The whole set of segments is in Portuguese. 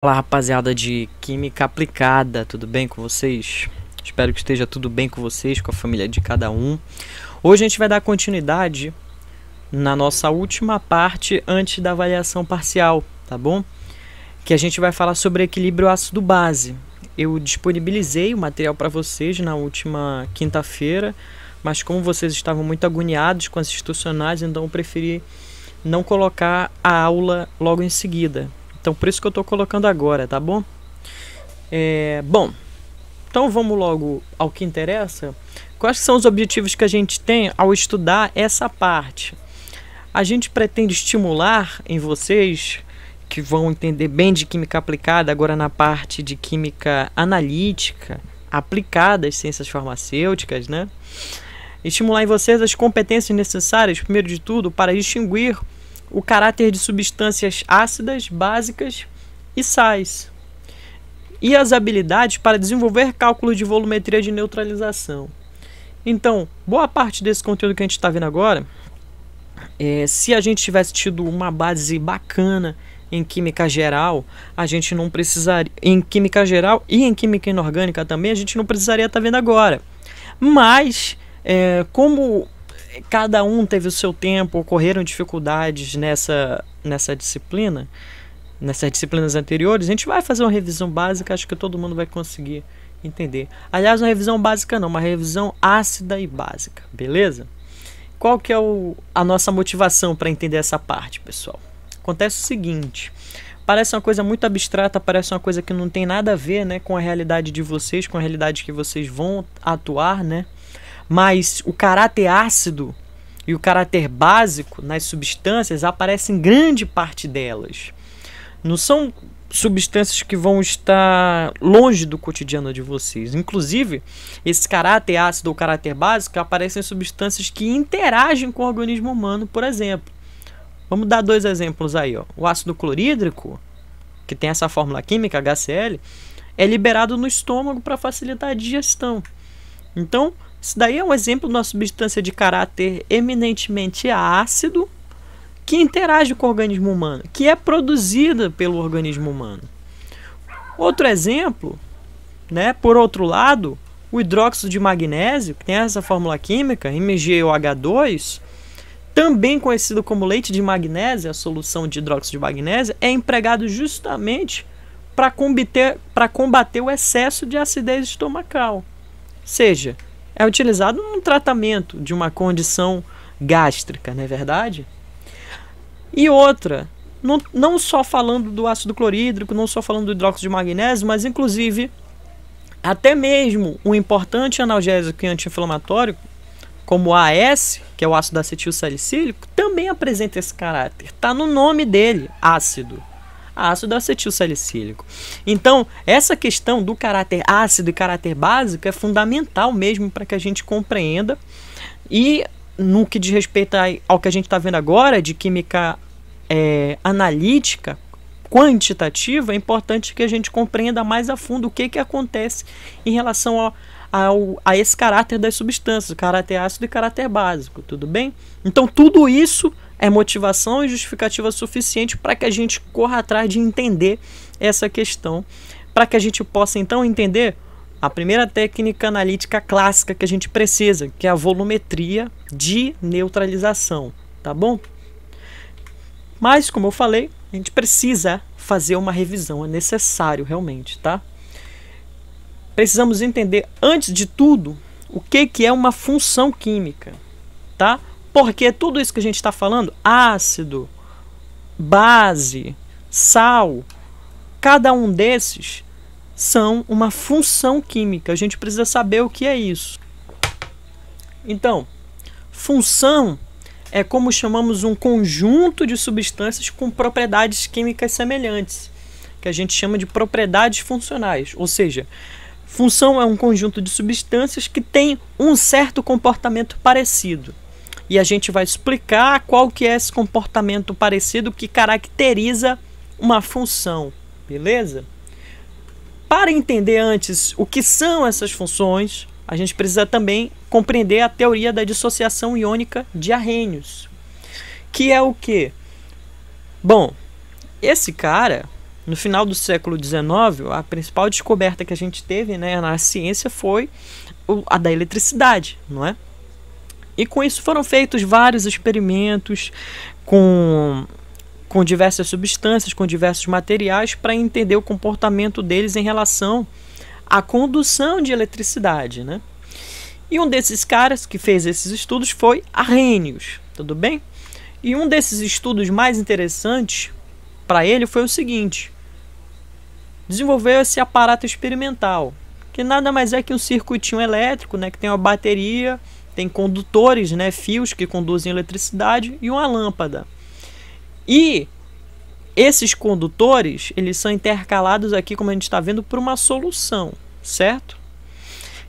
Fala rapaziada de Química Aplicada, tudo bem com vocês? Espero que esteja tudo bem com vocês, com a família de cada um. Hoje a gente vai dar continuidade na nossa última parte antes da avaliação parcial, tá bom? Que a gente vai falar sobre equilíbrio ácido-base. Eu disponibilizei o material para vocês na última quinta-feira, mas como vocês estavam muito agoniados com as institucionais, então eu preferi não colocar a aula logo em seguida. Então por isso que eu estou colocando agora, tá bom? Bom, então vamos logo ao que interessa. Quais são os objetivos que a gente tem ao estudar essa parte? A gente pretende estimular em vocês, que vão entender bem de química aplicada, agora na parte de química analítica, aplicada às ciências farmacêuticas, né? Estimular em vocês as competências necessárias, primeiro de tudo, para distinguir o caráter de substâncias ácidas, básicas e sais, e as habilidades para desenvolver cálculos de volumetria de neutralização. Então, boa parte desse conteúdo que a gente está vendo agora, se a gente tivesse tido uma base bacana em química geral, a gente não precisaria, em química geral e em química inorgânica também, a gente não precisaria estar vendo agora. Mas, como cada um teve o seu tempo, ocorreram dificuldades nessa disciplina, nessas disciplinas anteriores, a gente vai fazer uma revisão básica, acho que todo mundo vai conseguir entender. Aliás, uma revisão básica não, uma revisão ácida e básica, beleza? Qual que é a nossa motivação para entender essa parte, pessoal? Acontece o seguinte, parece uma coisa muito abstrata, parece uma coisa que não tem nada a ver, né, com a realidade de vocês, com a realidade que vocês vão atuar, né? Mas o caráter ácido e o caráter básico nas substâncias aparecem em grande parte delas. Não são substâncias que vão estar longe do cotidiano de vocês. Inclusive, esse caráter ácido ou caráter básico aparecem em substâncias que interagem com o organismo humano, por exemplo. Vamos dar dois exemplos aí, ó. O ácido clorídrico, que tem essa fórmula química, HCl, é liberado no estômago para facilitar a digestão. Então, isso daí é um exemplo de uma substância de caráter eminentemente ácido que interage com o organismo humano, que é produzida pelo organismo humano. Outro exemplo, né, por outro lado, o hidróxido de magnésio, que tem essa fórmula química, MgOH2, também conhecido como leite de magnésio, a solução de hidróxido de magnésio, é empregado justamente para combater o excesso de acidez estomacal. Ou seja, é utilizado no tratamento de uma condição gástrica, não é verdade? E outra, não só falando do ácido clorídrico, não só falando do hidróxido de magnésio, mas inclusive até mesmo um importante analgésico e anti-inflamatório, como o AS, que é o ácido acetil salicílico, também apresenta esse caráter. Está no nome dele, ácido acetil salicílico. Então, essa questão do caráter ácido e caráter básico é fundamental mesmo para que a gente compreenda. E no que diz respeito ao que a gente está vendo agora, de química analítica, quantitativa, é importante que a gente compreenda mais a fundo o que acontece em relação a esse caráter das substâncias, caráter ácido e caráter básico, tudo bem? Então, tudo isso é motivação e justificativa suficiente para que a gente corra atrás de entender essa questão, para que a gente possa então entender a primeira técnica analítica clássica que a gente precisa, que é a volumetria de neutralização, tá bom? Mas, como eu falei, a gente precisa fazer uma revisão, é necessário realmente, tá? Precisamos entender, antes de tudo, o que é uma função química, tá? Porque tudo isso que a gente está falando, ácido, base, sal, cada um desses são uma função química. A gente precisa saber o que é isso. Então, função é como chamamos um conjunto de substâncias com propriedades químicas semelhantes, que a gente chama de propriedades funcionais. Ou seja, função é um conjunto de substâncias que tem um certo comportamento parecido. E a gente vai explicar qual que é esse comportamento parecido que caracteriza uma função, beleza? Para entender antes o que são essas funções, a gente precisa também compreender a teoria da dissociação iônica de Arrhenius, que é o quê? Bom, esse cara, no final do século XIX, a principal descoberta que a gente teve, né, na ciência foi a da eletricidade, não é? E com isso foram feitos vários experimentos com diversas substâncias, com diversos materiais, para entender o comportamento deles em relação à condução de eletricidade, né? E um desses caras que fez esses estudos foi Arrhenius, tudo bem? E um desses estudos mais interessantes para ele foi o seguinte: desenvolveu esse aparato experimental, que nada mais é que um circuitinho elétrico, né, que tem uma bateria, tem condutores, né, fios que conduzem eletricidade e uma lâmpada. E esses condutores, eles são intercalados aqui, como a gente está vendo, por uma solução, certo?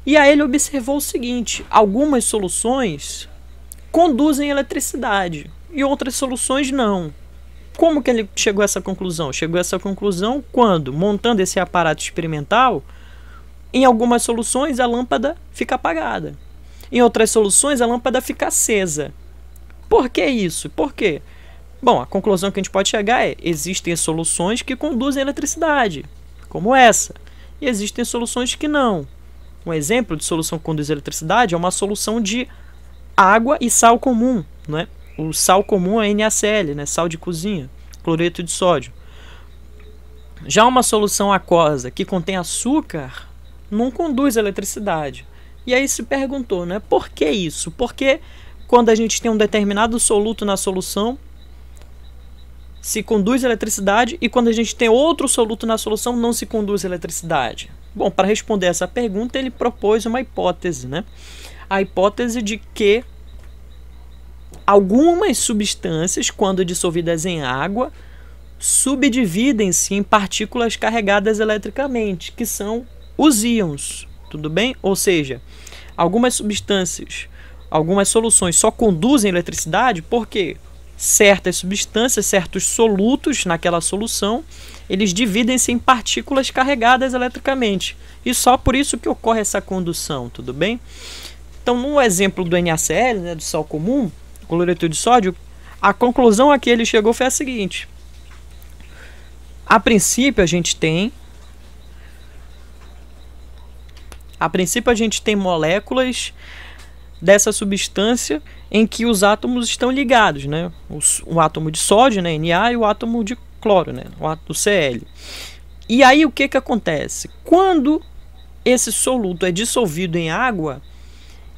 E aí ele observou o seguinte: algumas soluções conduzem eletricidade e outras soluções não. Como que ele chegou a essa conclusão? Chegou a essa conclusão quando, montando esse aparato experimental, em algumas soluções a lâmpada fica apagada. Em outras soluções a lâmpada fica acesa. Por que isso? Por quê? Bom, a conclusão que a gente pode chegar é: existem soluções que conduzem eletricidade, como essa, e existem soluções que não. Um exemplo de solução que conduz eletricidade é uma solução de água e sal comum, não é? O sal comum é NaCl, né? Sal de cozinha, cloreto de sódio. Já uma solução aquosa que contém açúcar não conduz eletricidade. E aí se perguntou, né? Por que isso? Porque quando a gente tem um determinado soluto na solução, se conduz eletricidade, e quando a gente tem outro soluto na solução, não se conduz eletricidade? Bom, para responder essa pergunta, ele propôs uma hipótese, né? A hipótese de que algumas substâncias, quando dissolvidas em água, subdividem-se em partículas carregadas eletricamente, que são os íons, tudo bem? Ou seja, algumas substâncias, algumas soluções só conduzem eletricidade porque certas substâncias, certos solutos naquela solução, eles dividem-se em partículas carregadas eletricamente. E só por isso que ocorre essa condução, tudo bem? Então, no exemplo do NaCl, né, do sal comum, cloreto de sódio, a conclusão a que ele chegou foi a seguinte: a princípio a gente tem moléculas dessa substância em que os átomos estão ligados, né? O átomo de sódio, né, Na, e o átomo de cloro, né, o Cl. E aí o que acontece? Quando esse soluto é dissolvido em água,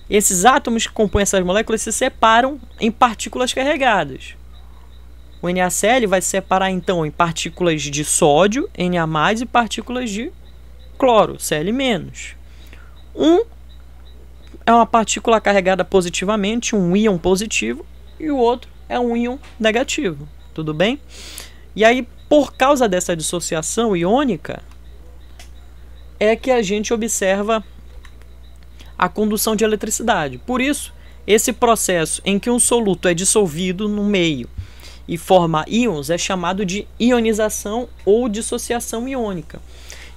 esses átomos que compõem essas moléculas se separam em partículas carregadas. O NaCl vai se separar então em partículas de sódio, Na+, e partículas de cloro, Cl-. Um é uma partícula carregada positivamente, um íon positivo, e o outro é um íon negativo, tudo bem? E aí, por causa dessa dissociação iônica, é que a gente observa a condução de eletricidade. Por isso, esse processo em que um soluto é dissolvido no meio e forma íons é chamado de ionização ou dissociação iônica.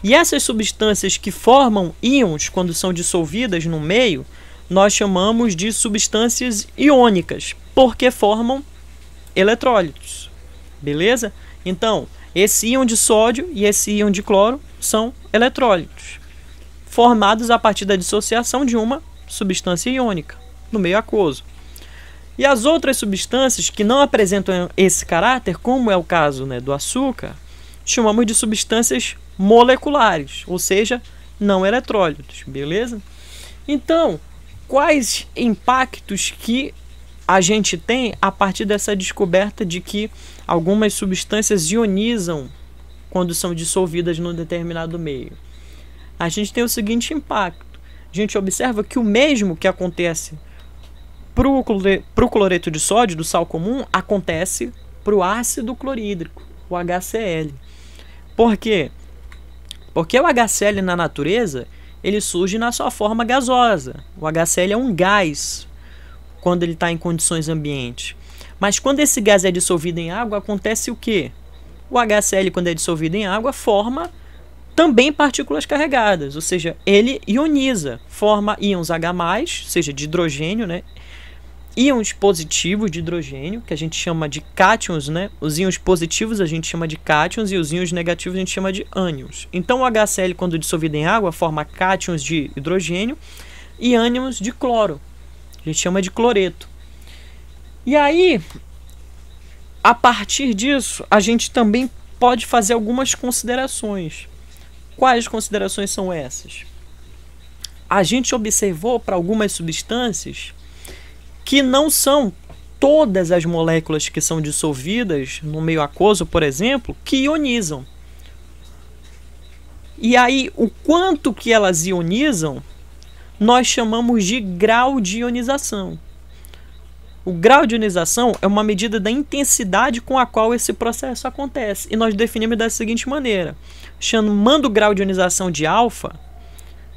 E essas substâncias que formam íons quando são dissolvidas no meio, nós chamamos de substâncias iônicas, porque formam eletrólitos. Beleza? Então, esse íon de sódio e esse íon de cloro são eletrólitos, formados a partir da dissociação de uma substância iônica no meio aquoso. E as outras substâncias que não apresentam esse caráter, como é o caso, né, do açúcar, chamamos de substâncias moleculares, ou seja, não eletrólitos, beleza? Então, quais impactos que a gente tem a partir dessa descoberta de que algumas substâncias ionizam quando são dissolvidas num determinado meio? A gente tem o seguinte impacto: a gente observa que o mesmo que acontece para o cloreto de sódio, do sal comum, acontece para o ácido clorídrico, o HCl. Por quê? Porque o HCl na natureza, ele surge na sua forma gasosa. O HCl é um gás quando ele está em condições ambientes. Mas quando esse gás é dissolvido em água, acontece o quê? O HCl, quando é dissolvido em água, forma também partículas carregadas, ou seja, ele ioniza, forma íons H+, ou seja, de hidrogênio, né? íons positivos de hidrogênio, que a gente chama de cátions, né? Os íons positivos a gente chama de cátions e os íons negativos a gente chama de ânions. Então o HCl, quando dissolvido em água, forma cátions de hidrogênio e ânions de cloro. A gente chama de cloreto. E aí, a partir disso, a gente também pode fazer algumas considerações. Quais considerações são essas? A gente observou para algumas substâncias que não são todas as moléculas que são dissolvidas no meio aquoso, por exemplo, que ionizam. E aí, o quanto que elas ionizam, nós chamamos de grau de ionização. O grau de ionização é uma medida da intensidade com a qual esse processo acontece. E nós definimos da seguinte maneira, chamando o grau de ionização de alfa.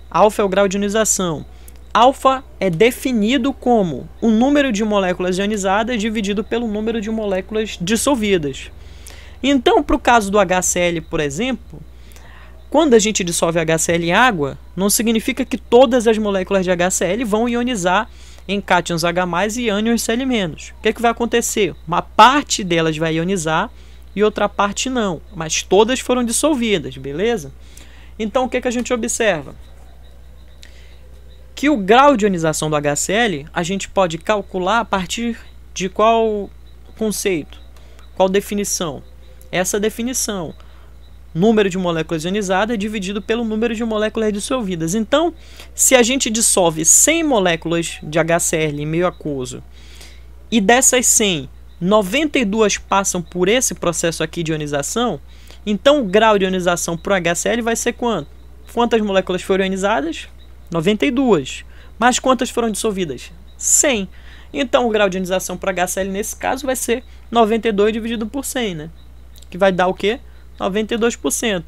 Alfa é o grau de ionização. Alfa é definido como o número de moléculas ionizadas dividido pelo número de moléculas dissolvidas. Então, para o caso do HCl, por exemplo, quando a gente dissolve HCl em água, não significa que todas as moléculas de HCl vão ionizar em cátions H+, e ânions Cl-. O que vai acontecer? Uma parte delas vai ionizar e outra parte não, mas todas foram dissolvidas, beleza? Então, o que a gente observa? Que o grau de ionização do HCl a gente pode calcular a partir de qual conceito? Qual definição? Essa definição. Número de moléculas ionizadas dividido pelo número de moléculas dissolvidas. Então, se a gente dissolve 100 moléculas de HCl em meio aquoso e dessas 100, 92 passam por esse processo aqui de ionização, então o grau de ionização para o HCl vai ser quanto? Quantas moléculas foram ionizadas? 92. Mas quantas foram dissolvidas? 100. Então o grau de ionização para HCl nesse caso vai ser 92 dividido por 100, né? Que vai dar o quê? 92%.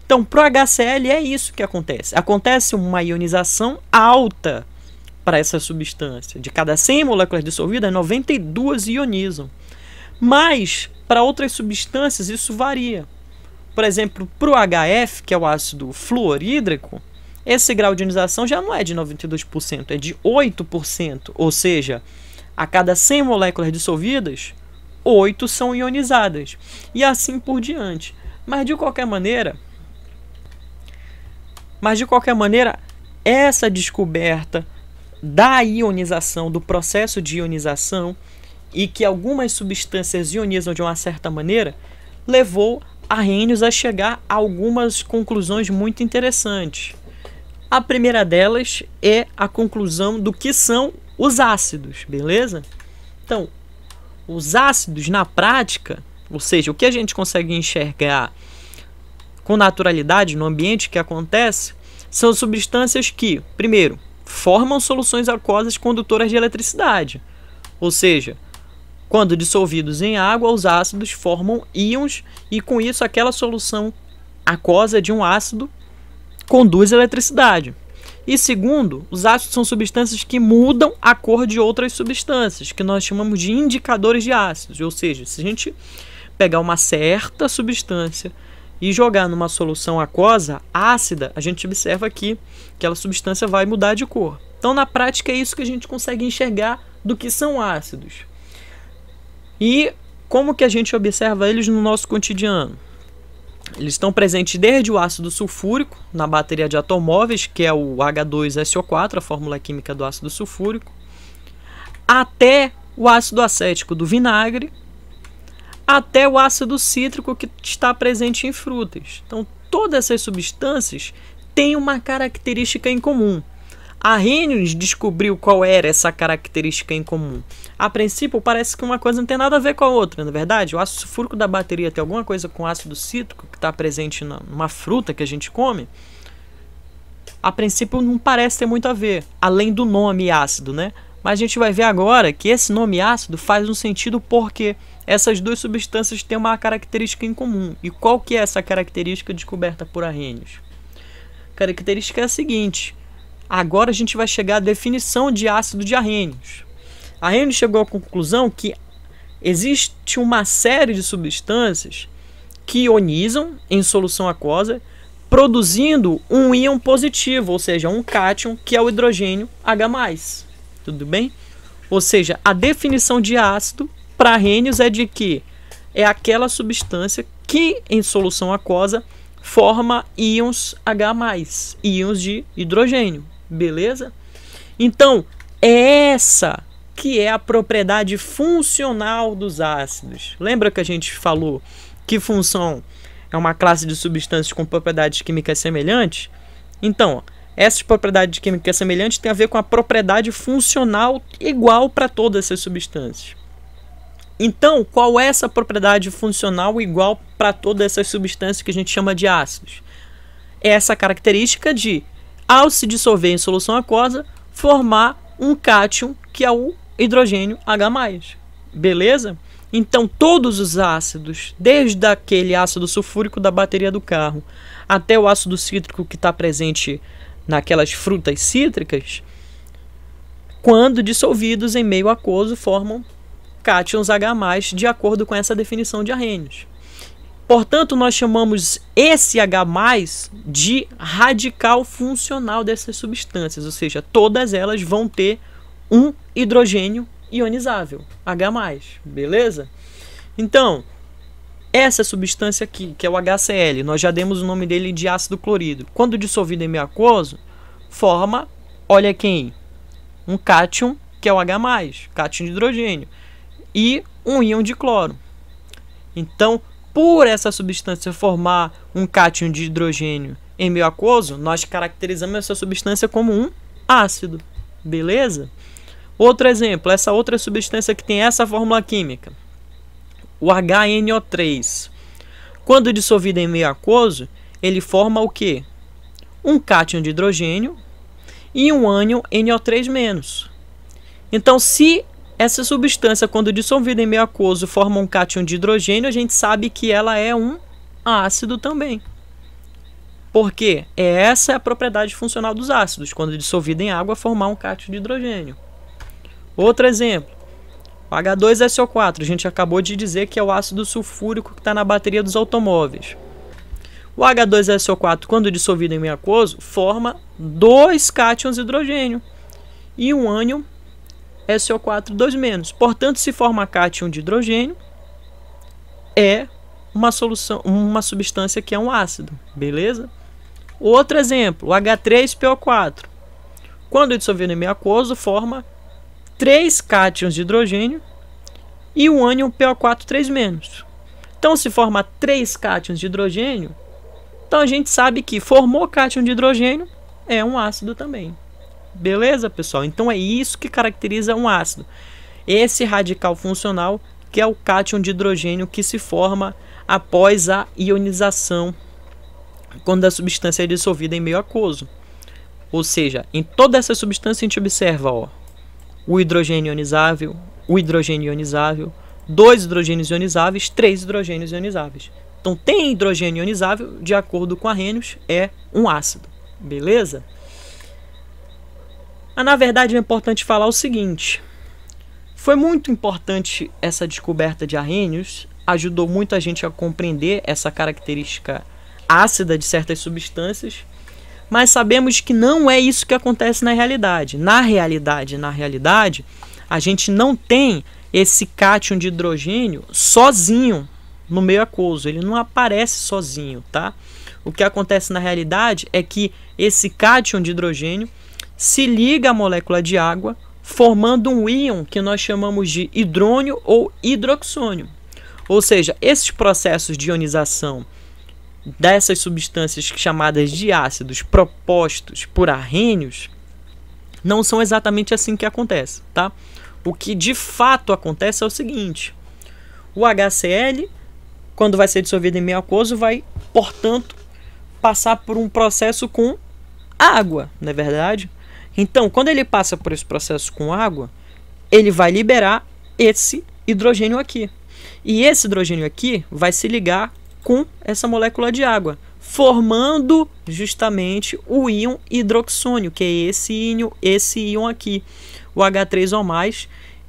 Então para o HCl é isso que acontece. Acontece uma ionização alta para essa substância. De cada 100 moléculas dissolvidas, 92 ionizam. Mas para outras substâncias isso varia. Por exemplo, para o HF, que é o ácido fluorídrico, esse grau de ionização já não é de 92%, é de 8%. Ou seja, a cada 100 moléculas dissolvidas, 8 são ionizadas. E assim por diante. Mas de qualquer maneira, essa descoberta da ionização, do processo de ionização, e que algumas substâncias ionizam de uma certa maneira, levou a Arrhenius a chegar a algumas conclusões muito interessantes. A primeira delas é a conclusão do que são os ácidos, beleza? Então, os ácidos na prática, ou seja, o que a gente consegue enxergar com naturalidade no ambiente que acontece, são substâncias que, primeiro, formam soluções aquosas condutoras de eletricidade. Ou seja, quando dissolvidos em água, os ácidos formam íons e com isso aquela solução aquosa de um ácido conduz eletricidade. E segundo, os ácidos são substâncias que mudam a cor de outras substâncias, que nós chamamos de indicadores de ácidos. Ou seja, se a gente pegar uma certa substância e jogar numa solução aquosa ácida, a gente observa aqui que aquela substância vai mudar de cor. Então, na prática, é isso que a gente consegue enxergar do que são ácidos. E como que a gente observa eles no nosso cotidiano? Eles estão presentes desde o ácido sulfúrico, na bateria de automóveis, que é o H2SO4, a fórmula química do ácido sulfúrico, até o ácido acético do vinagre, até o ácido cítrico que está presente em frutas. Então, todas essas substâncias têm uma característica em comum. A Arrhenius descobriu qual era essa característica em comum. A princípio, parece que uma coisa não tem nada a ver com a outra, na verdade. O ácido sulfúrico da bateria tem alguma coisa com o ácido cítrico que está presente numa fruta que a gente come. A princípio, não parece ter muito a ver, além do nome ácido, né? Mas a gente vai ver agora que esse nome ácido faz um sentido porque essas duas substâncias têm uma característica em comum. E qual que é essa característica descoberta por Arrhenius? A característica é a seguinte. Agora a gente vai chegar à definição de ácido de Arrhenius. Arrhenius chegou à conclusão que existe uma série de substâncias que ionizam em solução aquosa, produzindo um íon positivo, ou seja, um cátion, que é o hidrogênio H+. Tudo bem? Ou seja, a definição de ácido para Arrhenius é de que é aquela substância que em solução aquosa forma íons H+, íons de hidrogênio, beleza? Então, é essa que é a propriedade funcional dos ácidos. Lembra que a gente falou que função é uma classe de substâncias com propriedades químicas semelhantes? Então, essas propriedades químicas semelhantes têm a ver com a propriedade funcional igual para todas essas substâncias. Então, qual é essa propriedade funcional igual para todas essas substâncias que a gente chama de ácidos? É essa característica de, ao se dissolver em solução aquosa, formar um cátion, que é o hidrogênio H+. Beleza? Então, todos os ácidos, desde aquele ácido sulfúrico da bateria do carro, até o ácido cítrico que está presente naquelas frutas cítricas, quando dissolvidos em meio aquoso, formam cátions H+, de acordo com essa definição de Arrhenius. Portanto, nós chamamos esse H+, de radical funcional dessas substâncias, ou seja, todas elas vão ter um hidrogênio ionizável, H+, beleza? Então, essa substância aqui, que é o HCl, nós já demos o nome dele de ácido clorídrico. Quando dissolvido em meio aquoso, forma, olha quem? Um cátion, que é o H+, cátion de hidrogênio, e um íon de cloro. Então, por essa substância formar um cátion de hidrogênio em meio aquoso, nós caracterizamos essa substância como um ácido, beleza? Outro exemplo, essa outra substância que tem essa fórmula química, o HNO3. Quando dissolvido em meio aquoso, ele forma o quê? Um cátion de hidrogênio e um ânion NO3-. Então, se essa substância, quando dissolvida em meio aquoso, forma um cátion de hidrogênio, a gente sabe que ela é um ácido também. Por quê? Essa é a propriedade funcional dos ácidos, quando dissolvido em água, formar um cátion de hidrogênio. Outro exemplo, o H2SO4, a gente acabou de dizer que é o ácido sulfúrico que está na bateria dos automóveis. O H2SO4, quando dissolvido em meio aquoso, forma dois cátions de hidrogênio e um ânion SO4 2-. Portanto, se forma cátion de hidrogênio, é uma substância que é um ácido, beleza? Outro exemplo, o H3PO4. Quando dissolvido em meio aquoso, forma 3 cátions de hidrogênio e um ânion PO4 3-. Então, se forma 3 cátions de hidrogênio, então a gente sabe que formou cátion de hidrogênio, é um ácido também. Beleza, pessoal? Então é isso que caracteriza um ácido. Esse radical funcional, que é o cátion de hidrogênio que se forma após a ionização, quando a substância é dissolvida em meio aquoso. Ou seja, em toda essa substância a gente observa, ó, o hidrogênio ionizável, dois hidrogênios ionizáveis, 3 hidrogênios ionizáveis. Então tem hidrogênio ionizável, de acordo com Arrhenius, é um ácido. Beleza? Na verdade é importante falar o seguinte: foi muito importante essa descoberta de Arrhenius, ajudou muito a gente a compreender essa característica ácida de certas substâncias, mas sabemos que não é isso que acontece na realidade. Na realidade, a gente não tem esse cátion de hidrogênio sozinho no meio aquoso, ele não aparece sozinho, tá? O que acontece na realidade é que esse cátion de hidrogênio se liga à molécula de água, formando um íon que nós chamamos de hidrônio ou hidroxônio. Ou seja, esses processos de ionização dessas substâncias chamadas de ácidos propostos por Arrhenius não são exatamente assim que acontece, tá? O que de fato acontece é o seguinte: o HCl, quando vai ser dissolvido em meio aquoso, vai, portanto, passar por um processo com água, não é verdade? Então, quando ele passa por esse processo com água, ele vai liberar esse hidrogênio aqui. E esse hidrogênio aqui vai se ligar com essa molécula de água, formando justamente o íon hidroxônio, que é esse íon aqui, o H3O+,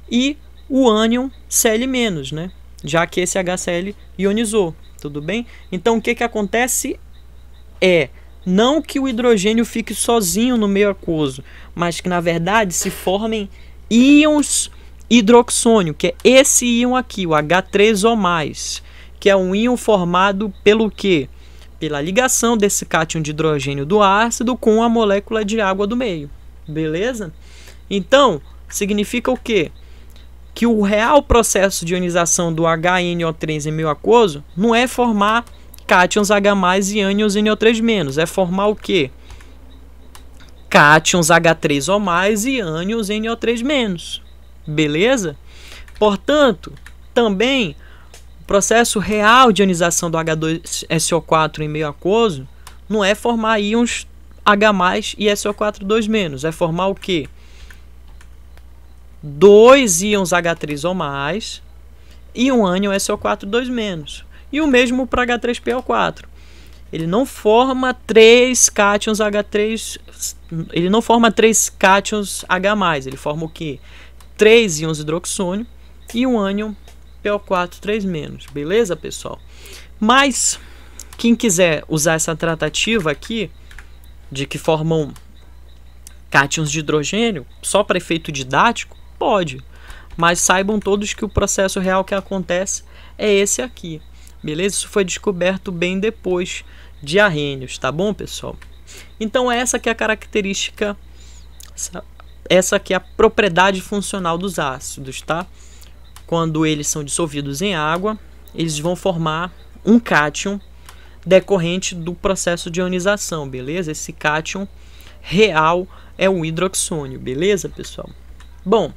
e o ânion Cl-, né? Já que esse HCl ionizou, tudo bem? Então, o que acontece é, não que o hidrogênio fique sozinho no meio aquoso, mas que, na verdade, se formem íons hidroxônio, que é esse íon aqui, o H3O+, que é um íon formado pelo quê? Pela ligação desse cátion de hidrogênio do ácido com a molécula de água do meio. Beleza? Então, significa o quê? Que o real processo de ionização do HNO3 em meio aquoso não é formar cátions H+ e ânions NO3-, é formar o quê? Cátions H3O+ e ânions NO3-. Beleza? Portanto, também o processo real de ionização do H2SO4 em meio aquoso não é formar íons H+ e SO4 2-, é formar o quê? 2 íons H3O+ e um ânion SO4 2-. E o mesmo para H3PO4. Ele não forma 3 cátions H3, ele não forma 3 cátions H+, ele forma o quê? 3 íons hidroxônio e um ânion PO4 3-. Beleza, pessoal? Mas quem quiser usar essa tratativa aqui de que formam cátions de hidrogênio só para efeito didático, pode. Mas saibam todos que o processo real que acontece é esse aqui. Beleza? Isso foi descoberto bem depois de Arrhenius, tá bom, pessoal? Então essa que é a característica, essa que é a propriedade funcional dos ácidos, tá? Quando eles são dissolvidos em água, eles vão formar um cátion decorrente do processo de ionização, beleza? Esse cátion real é o hidroxônio, beleza, pessoal? Bom,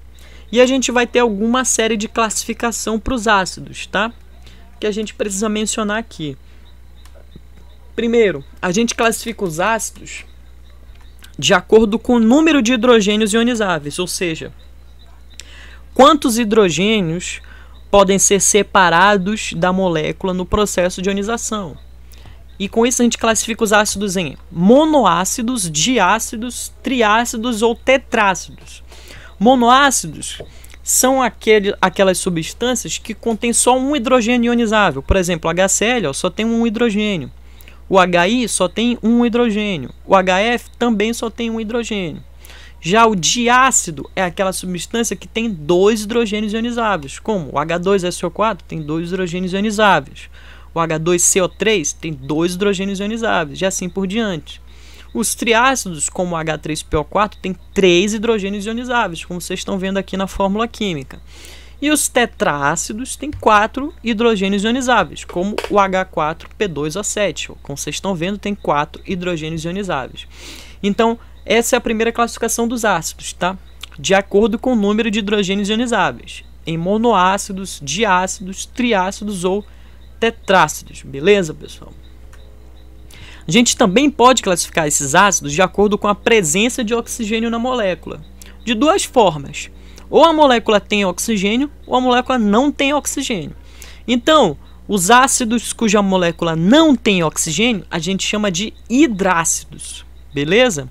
e a gente vai ter alguma série de classificação para os ácidos, tá? Que a gente precisa mencionar aqui. Primeiro, a gente classifica os ácidos de acordo com o número de hidrogênios ionizáveis, ou seja, quantos hidrogênios podem ser separados da molécula no processo de ionização. E com isso a gente classifica os ácidos em monoácidos, diácidos, triácidos ou tetrácidos. Monoácidos são aquelas substâncias que contêm só um hidrogênio ionizável. Por exemplo, o HCl só tem um hidrogênio. O HI só tem um hidrogênio. O HF também só tem um hidrogênio. Já o diácido é aquela substância que tem 2 hidrogênios ionizáveis, como o H2SO4 tem 2 hidrogênios ionizáveis. O H2CO3 tem 2 hidrogênios ionizáveis, e assim por diante. Os triácidos, como o H3PO4, tem 3 hidrogênios ionizáveis, como vocês estão vendo aqui na fórmula química. E os tetrácidos têm 4 hidrogênios ionizáveis, como o H4P2O7, como vocês estão vendo, tem 4 hidrogênios ionizáveis. Então, essa é a primeira classificação dos ácidos, tá? De acordo com o número de hidrogênios ionizáveis, em monoácidos, diácidos, triácidos ou tetrácidos, beleza, pessoal? A gente também pode classificar esses ácidos de acordo com a presença de oxigênio na molécula, de duas formas. Ou a molécula tem oxigênio, ou a molécula não tem oxigênio. Então, os ácidos cuja molécula não tem oxigênio, a gente chama de hidrácidos, beleza?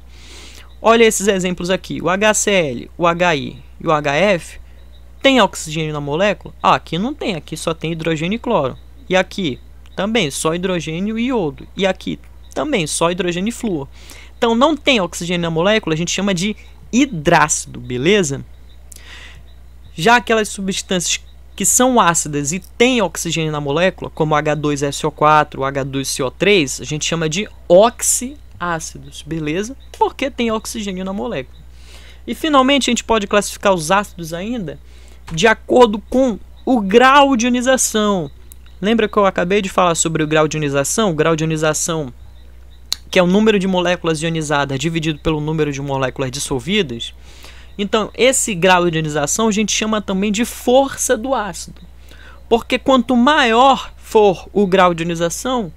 Olha esses exemplos aqui, o HCl, o HI e o HF tem oxigênio na molécula? Ah, aqui não tem, aqui só tem hidrogênio e cloro. E aqui também só hidrogênio e iodo. E aqui também só hidrogênio e flúor. Então não tem oxigênio na molécula, a gente chama de hidrácido, beleza? Já aquelas substâncias que são ácidas e têm oxigênio na molécula, como H2SO4, H2CO3, a gente chama de oxiácidos, beleza? Porque tem oxigênio na molécula. E finalmente a gente pode classificar os ácidos ainda de acordo com o grau de ionização. Lembra que eu acabei de falar sobre o grau de ionização? O grau de ionização, que é o número de moléculas ionizadas dividido pelo número de moléculas dissolvidas. Então, esse grau de ionização a gente chama também de força do ácido. Porque quanto maior for o grau de ionização,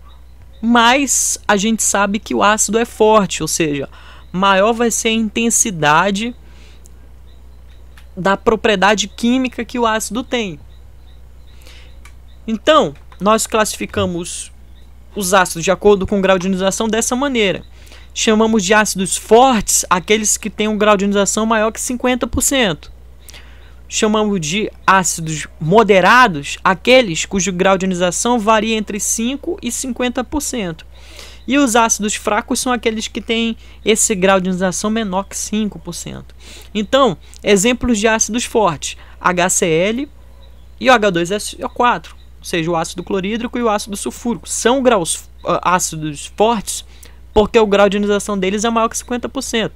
mais a gente sabe que o ácido é forte, ou seja, maior vai ser a intensidade da propriedade química que o ácido tem. Então, nós classificamos os ácidos de acordo com o grau de ionização dessa maneira. Chamamos de ácidos fortes aqueles que têm um grau de ionização maior que 50%. Chamamos de ácidos moderados aqueles cujo grau de ionização varia entre 5% e 50%. E os ácidos fracos são aqueles que têm esse grau de ionização menor que 5%. Então, exemplos de ácidos fortes: HCl e o H2SO4, ou seja, o ácido clorídrico e o ácido sulfúrico. São ácidos fortes porque o grau de ionização deles é maior que 50%.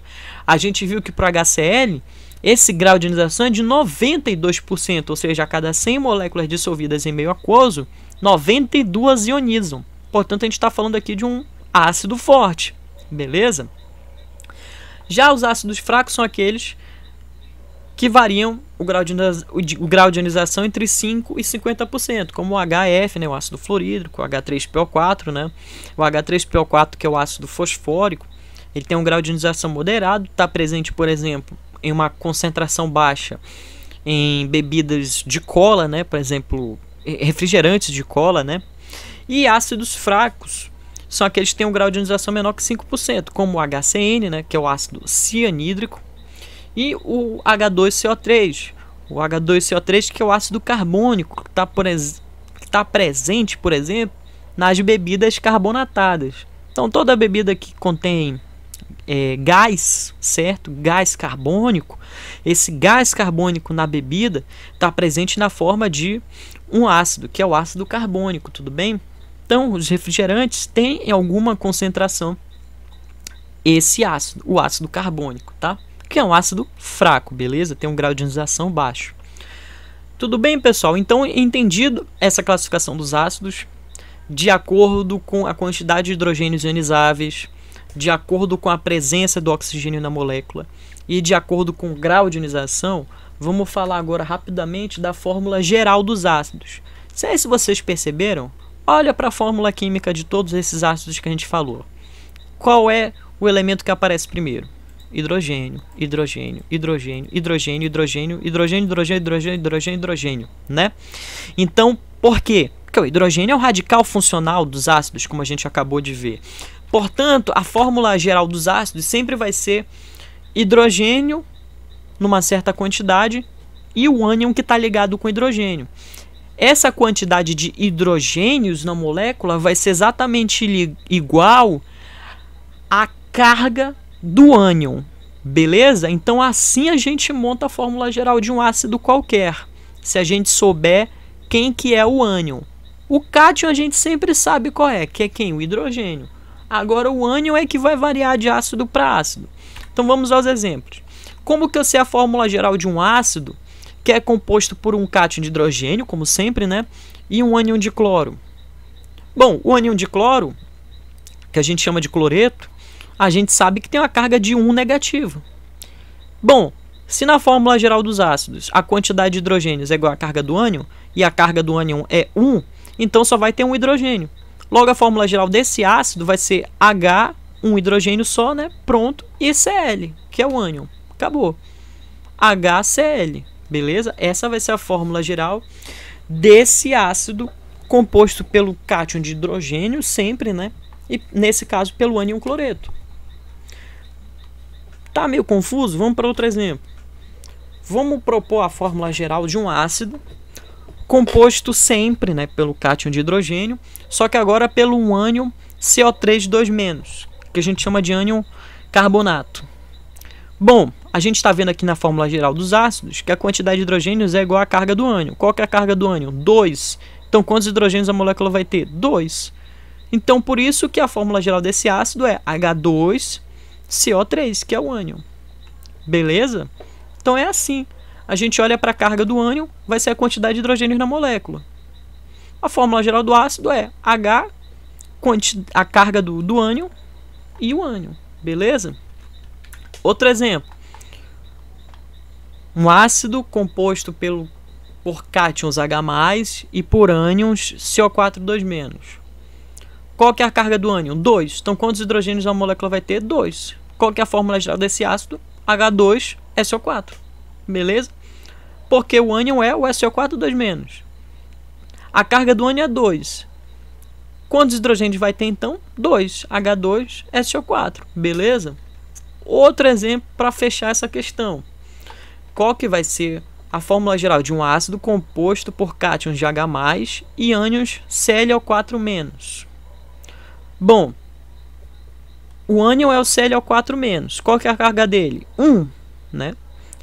A gente viu que para o HCl, esse grau de ionização é de 92%, ou seja, a cada 100 moléculas dissolvidas em meio aquoso, 92 ionizam. Portanto, a gente está falando aqui de um ácido forte, beleza? Já os ácidos fracos são aqueles que variam o grau de ionização entre 5% e 50%, como o HF, né, o ácido fluorídrico, o H3PO4, né, o H3PO4, que é o ácido fosfórico, ele tem um grau de ionização moderado, está presente, por exemplo, em uma concentração baixa em bebidas de cola, né, por exemplo, refrigerantes de cola, né, e ácidos fracos são aqueles que têm um grau de ionização menor que 5%, como o HCN, né, que é o ácido cianídrico, e o H2CO3. O H2CO3, que é o ácido carbônico, que está presente, por exemplo, nas bebidas carbonatadas. Então, toda bebida que contém gás, certo? Gás carbônico, esse gás carbônico na bebida está presente na forma de um ácido, que é o ácido carbônico, tudo bem? Então, os refrigerantes têm em alguma concentração esse ácido, o ácido carbônico, tá? Que é um ácido fraco, beleza? Tem um grau de ionização baixo. Tudo bem, pessoal? Então, entendido essa classificação dos ácidos, de acordo com a quantidade de hidrogênios ionizáveis, de acordo com a presença do oxigênio na molécula e de acordo com o grau de ionização, vamos falar agora rapidamente da fórmula geral dos ácidos. Se vocês perceberam, olha para a fórmula química de todos esses ácidos que a gente falou. Qual é o elemento que aparece primeiro? Hidrogênio, hidrogênio, hidrogênio, hidrogênio, hidrogênio, hidrogênio, hidrogênio, hidrogênio, hidrogênio, hidrogênio, né? Então, por quê? Porque o hidrogênio é o radical funcional dos ácidos, como a gente acabou de ver. Portanto, a fórmula geral dos ácidos sempre vai ser hidrogênio numa certa quantidade e o ânion que está ligado com hidrogênio. Essa quantidade de hidrogênios na molécula vai ser exatamente igual à carga do ânion, beleza? Então assim a gente monta a fórmula geral de um ácido qualquer, se a gente souber quem que é o ânion. O cátion a gente sempre sabe qual é, que é quem? O hidrogênio. Agora o ânion é que vai variar de ácido para ácido. Então vamos aos exemplos. Como que eu sei a fórmula geral de um ácido que é composto por um cátion de hidrogênio, como sempre, né? E um ânion de cloro? Bom, o ânion de cloro, que a gente chama de cloreto, a gente sabe que tem uma carga de 1 negativo. Bom, se na fórmula geral dos ácidos a quantidade de hidrogênios é igual à carga do ânion e a carga do ânion é 1, então só vai ter um hidrogênio. Logo, a fórmula geral desse ácido vai ser H, um hidrogênio só, né? Pronto, e Cl, que é o ânion. Acabou. HCl, beleza? Essa vai ser a fórmula geral desse ácido composto pelo cátion de hidrogênio, sempre, né? E nesse caso pelo ânion cloreto. Tá meio confuso? Vamos para outro exemplo. Vamos propor a fórmula geral de um ácido composto sempre, né, pelo cátion de hidrogênio, só que agora pelo um ânion CO3 2-, que a gente chama de ânion carbonato. Bom, a gente está vendo aqui na fórmula geral dos ácidos que a quantidade de hidrogênios é igual à carga do ânion. Qual que é a carga do ânion? 2. Então, quantos hidrogênios a molécula vai ter? 2. Então, por isso que a fórmula geral desse ácido é H2CO3, que é o ânion. Beleza? Então, é assim. A gente olha para a carga do ânion, vai ser a quantidade de hidrogênios na molécula. A fórmula geral do ácido é H, a carga do ânion e o ânion. Beleza? Outro exemplo. Um ácido composto por cátions H+, e por ânions CO4 2-. Qual que é a carga do ânion? 2. Então, quantos hidrogênios a molécula vai ter? 2. Qual que é a fórmula geral desse ácido? H2SO4. Beleza? Porque o ânion é o SO4 2-. A carga do ânion é 2. Quantos hidrogênios vai ter então? 2. H2SO4. Beleza? Outro exemplo para fechar essa questão. Qual que vai ser a fórmula geral de um ácido composto por cátions de H+ e ânions Cl4-? Bom, o ânion é o Cl4-. Qual que é a carga dele? 1, né?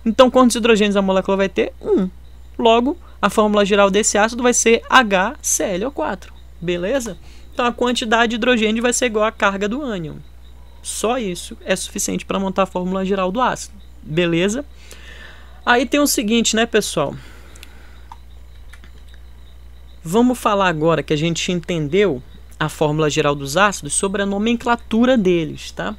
Então, quantos hidrogênios a molécula vai ter? 1. Logo, a fórmula geral desse ácido vai ser HClO4. Beleza? Então, a quantidade de hidrogênio vai ser igual à carga do ânion. Só isso é suficiente para montar a fórmula geral do ácido. Beleza? Aí tem o seguinte, né, pessoal? Vamos falar agora que a gente entendeu a fórmula geral dos ácidos sobre a nomenclatura deles, tá?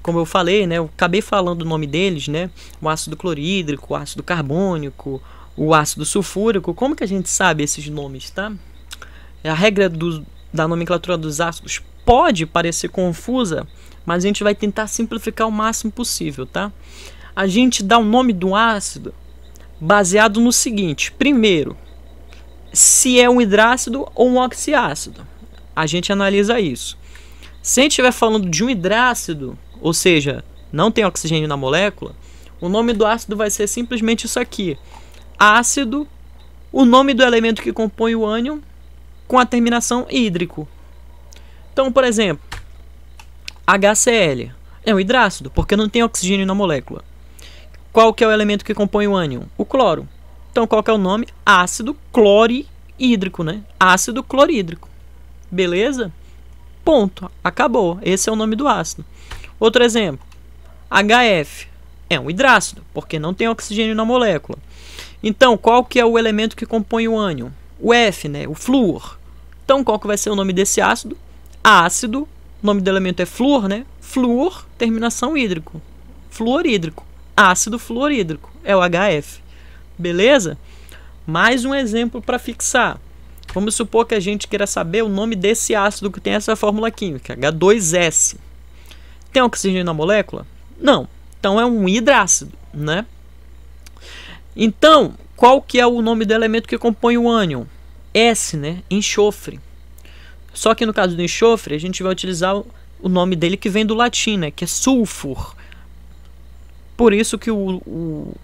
Como eu falei, né, eu acabei falando o nome deles, né? O ácido clorídrico, o ácido carbônico, o ácido sulfúrico. Como que a gente sabe esses nomes, tá? A regra da nomenclatura dos ácidos pode parecer confusa, mas a gente vai tentar simplificar o máximo possível, tá? A gente dá o nome do ácido baseado no seguinte: primeiro, se é um hidrácido ou um oxiácido. A gente analisa isso. Se a gente estiver falando de um hidrácido, ou seja, não tem oxigênio na molécula, o nome do ácido vai ser simplesmente isso aqui: ácido, o nome do elemento que compõe o ânion com a terminação hídrico. Então, por exemplo, HCl é um hidrácido, porque não tem oxigênio na molécula. Qual que é o elemento que compõe o ânion? O cloro. Então, qual que é o nome? Ácido clorídrico, né? Ácido clorídrico. Beleza? Ponto. Acabou. Esse é o nome do ácido. Outro exemplo. HF é um hidrácido, porque não tem oxigênio na molécula. Então, qual que é o elemento que compõe o ânion? O F, né? O flúor. Então, qual que vai ser o nome desse ácido? Ácido. O nome do elemento é flúor, né? Flúor, terminação hídrico. Fluorídrico. Ácido fluorídrico. É o HF. Beleza? Mais um exemplo para fixar. Vamos supor que a gente queira saber o nome desse ácido que tem essa fórmula química, H2S. Tem oxigênio na molécula? Não. Então é um hidrácido, né? Então, qual que é o nome do elemento que compõe o ânion? S, né? Enxofre. Só que no caso do enxofre, a gente vai utilizar o nome dele que vem do latim, né? Que é sulfur. Por isso que o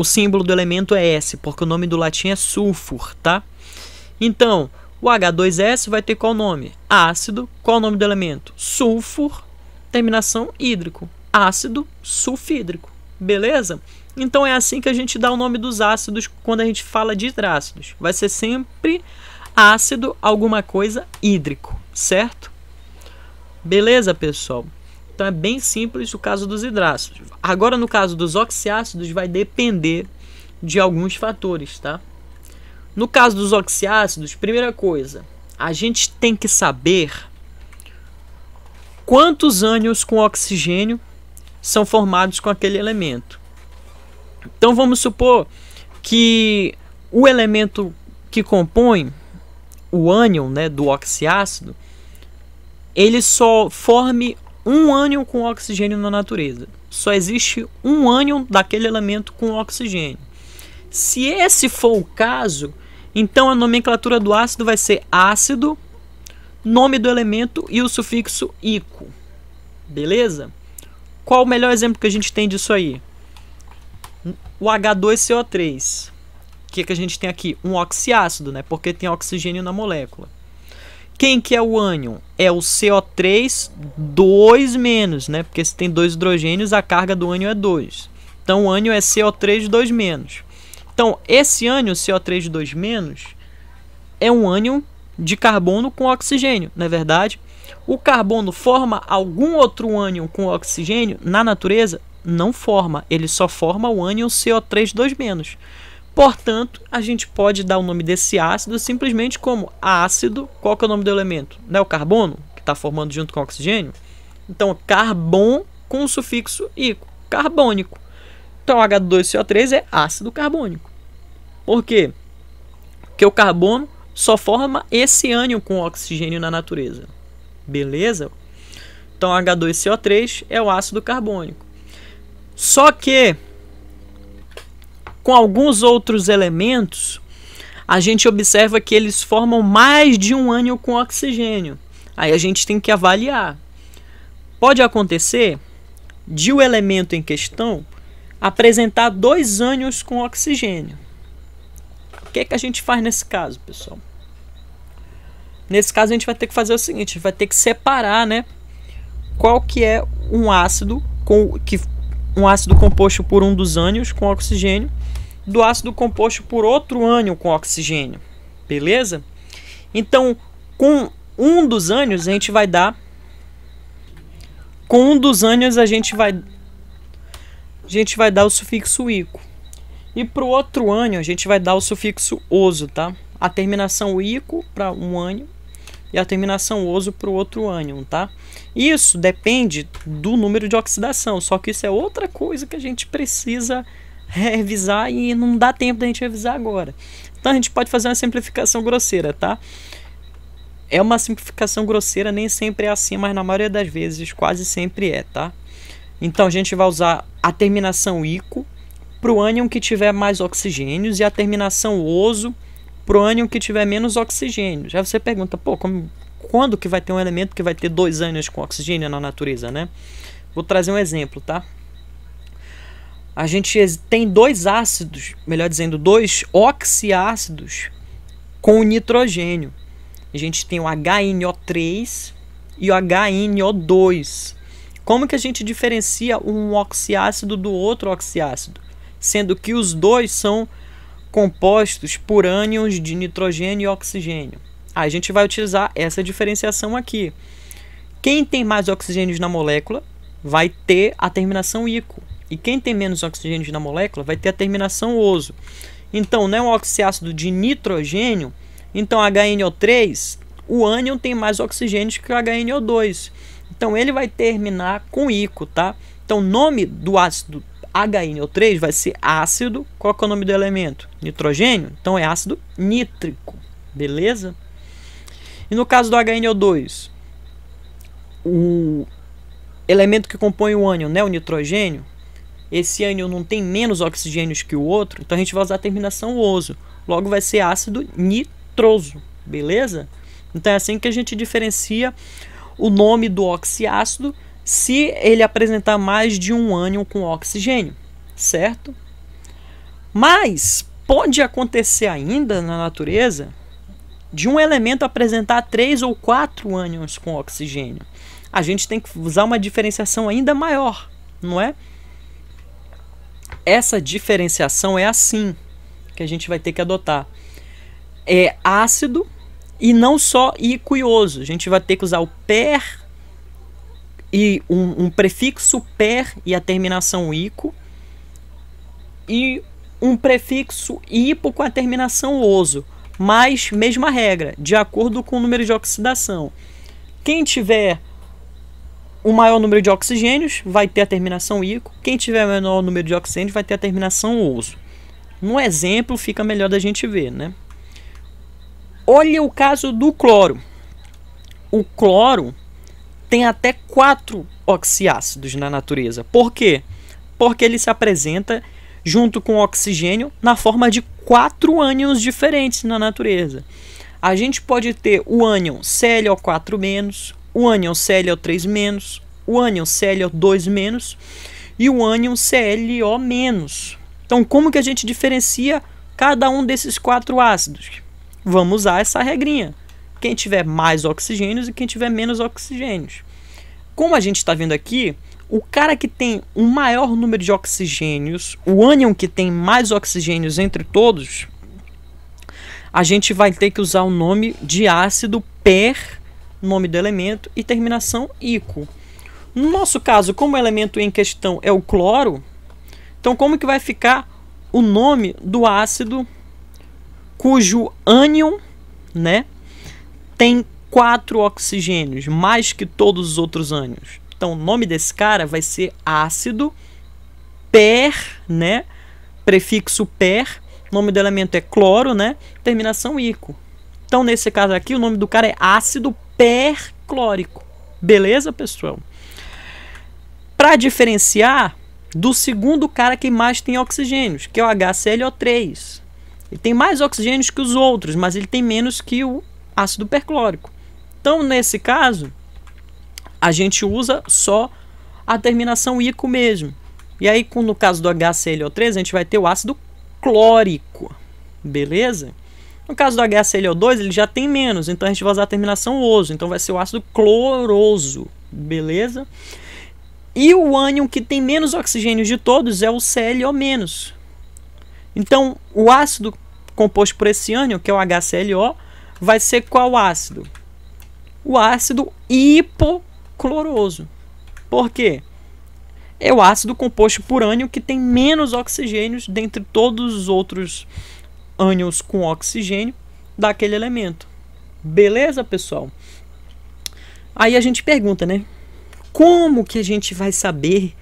símbolo do elemento é S, porque o nome do latim é sulfur, tá? Então, o H2S vai ter qual nome? Ácido. Qual o nome do elemento? Sulfur, terminação hídrico. Ácido sulfídrico. Beleza? Então é assim que a gente dá o nome dos ácidos quando a gente fala de hidrácidos. Vai ser sempre ácido alguma coisa hídrico, certo? Beleza, pessoal? Então é bem simples o caso dos hidrácidos. Agora, no caso dos oxiácidos, vai depender de alguns fatores, tá? No caso dos oxiácidos, primeira coisa, a gente tem que saber quantos ânions com oxigênio são formados com aquele elemento. Então vamos supor que o elemento que compõe o ânion, né, do oxiácido, ele só forme um ânion com oxigênio na natureza. Só existe um ânion daquele elemento com oxigênio. Se esse for o caso, então a nomenclatura do ácido vai ser ácido, nome do elemento e o sufixo ico. Beleza? Qual o melhor exemplo que a gente tem disso aí? O H2CO3. O que a gente tem aqui? Um oxiácido, né? Porque tem oxigênio na molécula. Quem que é o ânion? É o CO3 2-, né? Porque se tem 2 hidrogênios, a carga do ânion é 2. Então o ânion é CO3 2-. Então esse ânion CO3 2-, é um ânion de carbono com oxigênio, não é verdade? O carbono forma algum outro ânion com oxigênio na natureza? Não forma, ele só forma o ânion CO3 2-. Portanto, a gente pode dar o nome desse ácido simplesmente como ácido. Qual que é o nome do elemento? Não é o carbono, que está formando junto com o oxigênio? Então, carbon com o sufixo ico, carbônico. Então, H2CO3 é ácido carbônico. Por quê? Porque o carbono só forma esse ânion com oxigênio na natureza. Beleza? Então, H2CO3 é o ácido carbônico. Só que com alguns outros elementos, a gente observa que eles formam mais de um ânion com oxigênio. Aí a gente tem que avaliar. Pode acontecer de o elemento em questão apresentar 2 ânions com oxigênio. O que é que a gente faz nesse caso, pessoal? Nesse caso a gente vai ter que fazer o seguinte, a gente vai ter que separar, né, qual que é um ácido composto por um dos ânions com oxigênio do ácido composto por outro ânion com oxigênio, beleza? Então, com um dos ânions a gente vai dar o sufixo ico. E para o outro ânion a gente vai dar o sufixo oso, tá? A terminação ico para um ânion e a terminação oso para o outro ânion, tá? Isso depende do número de oxidação, só que isso é outra coisa que a gente precisa revisar e não dá tempo da gente revisar agora. Então a gente pode fazer uma simplificação grosseira, tá? É uma simplificação grosseira, nem sempre é assim, mas na maioria das vezes quase sempre é, tá? Então a gente vai usar a terminação ico para o ânion que tiver mais oxigênios e a terminação oso para o ânion que tiver menos oxigênios. Aí você pergunta, pô, quando que vai ter um elemento que vai ter dois ânions com oxigênio na natureza, né? Vou trazer um exemplo, tá? A gente tem dois ácidos, melhor dizendo, dois oxiácidos com nitrogênio. A gente tem o HNO3 e o HNO2. Como que a gente diferencia um oxiácido do outro oxiácido? Sendo que os dois são compostos por ânions de nitrogênio e oxigênio. A gente vai utilizar essa diferenciação aqui. Quem tem mais oxigênios na molécula vai ter a terminação ico. E quem tem menos oxigênios na molécula vai ter a terminação oso. Então, não é um oxiácido de nitrogênio. Então, HNO3, o ânion tem mais oxigênios que o HNO2. Então, ele vai terminar com ico, tá? Então, o nome do ácido HNO3 vai ser ácido. Qual que é o nome do elemento? Nitrogênio. Então, é ácido nítrico. Beleza? E no caso do HNO2, o elemento que compõe o ânion, né, o nitrogênio, esse ânion não tem menos oxigênios que o outro, então a gente vai usar a terminação oso. Logo vai ser ácido nitroso, beleza? Então é assim que a gente diferencia o nome do oxiácido se ele apresentar mais de um ânion com oxigênio, certo? Mas pode acontecer ainda na natureza de um elemento apresentar 3 ou 4 ânions com oxigênio. A gente tem que usar uma diferenciação ainda maior, não é? Essa diferenciação é assim que a gente vai ter que adotar. É ácido e não só iquioso. A gente vai ter que usar o per e um prefixo per e a terminação ico e um prefixo hipo com a terminação oso. Mas mesma regra, de acordo com o número de oxidação. Quem tiver o maior número de oxigênios vai ter a terminação ico. Quem tiver o menor número de oxigênios vai ter a terminação oso. No exemplo fica melhor da gente ver, né? Olha o caso do cloro. O cloro tem até 4 oxiácidos na natureza. Por quê? Porque ele se apresenta junto com o oxigênio na forma de 4 ânions diferentes na natureza. A gente pode ter o ânion ClO4-, o ânion ClO3-, o ânion ClO2- e o ânion ClO-. Então, como que a gente diferencia cada um desses 4 ácidos? Vamos usar essa regrinha. Quem tiver mais oxigênios e quem tiver menos oxigênios. Como a gente está vendo aqui, o cara que tem o maior número de oxigênios, o ânion que tem mais oxigênios entre todos, a gente vai ter que usar o nome de ácido per, nome do elemento, e terminação ico. No nosso caso, como o elemento em questão é o cloro, então como que vai ficar o nome do ácido cujo ânion, né, tem 4 oxigênios, mais que todos os outros ânions? Então o nome desse cara vai ser ácido per, né, prefixo per, nome do elemento é cloro, né, terminação ico. Então nesse caso aqui o nome do cara é ácido perclórico. Beleza, pessoal? Para diferenciar do segundo cara que mais tem oxigênios, que é o HClO3. Ele tem mais oxigênios que os outros, mas ele tem menos que o ácido perclórico. Então, nesse caso, a gente usa só a terminação ico mesmo. E aí, no caso do HClO3, a gente vai ter o ácido clórico. Beleza? No caso do HClO2, ele já tem menos, então a gente vai usar a terminação oso. Então vai ser o ácido cloroso. beleza? E o ânion que tem menos oxigênio de todos é o ClO-. Então, o ácido composto por esse ânion, que é o HClO, vai ser qual ácido? O ácido hipocloroso. Por quê? É o ácido composto por ânion que tem menos oxigênios dentre todos os outros ânions com oxigênio daquele elemento. Beleza, pessoal? Aí a gente pergunta, né? Como que a gente vai saber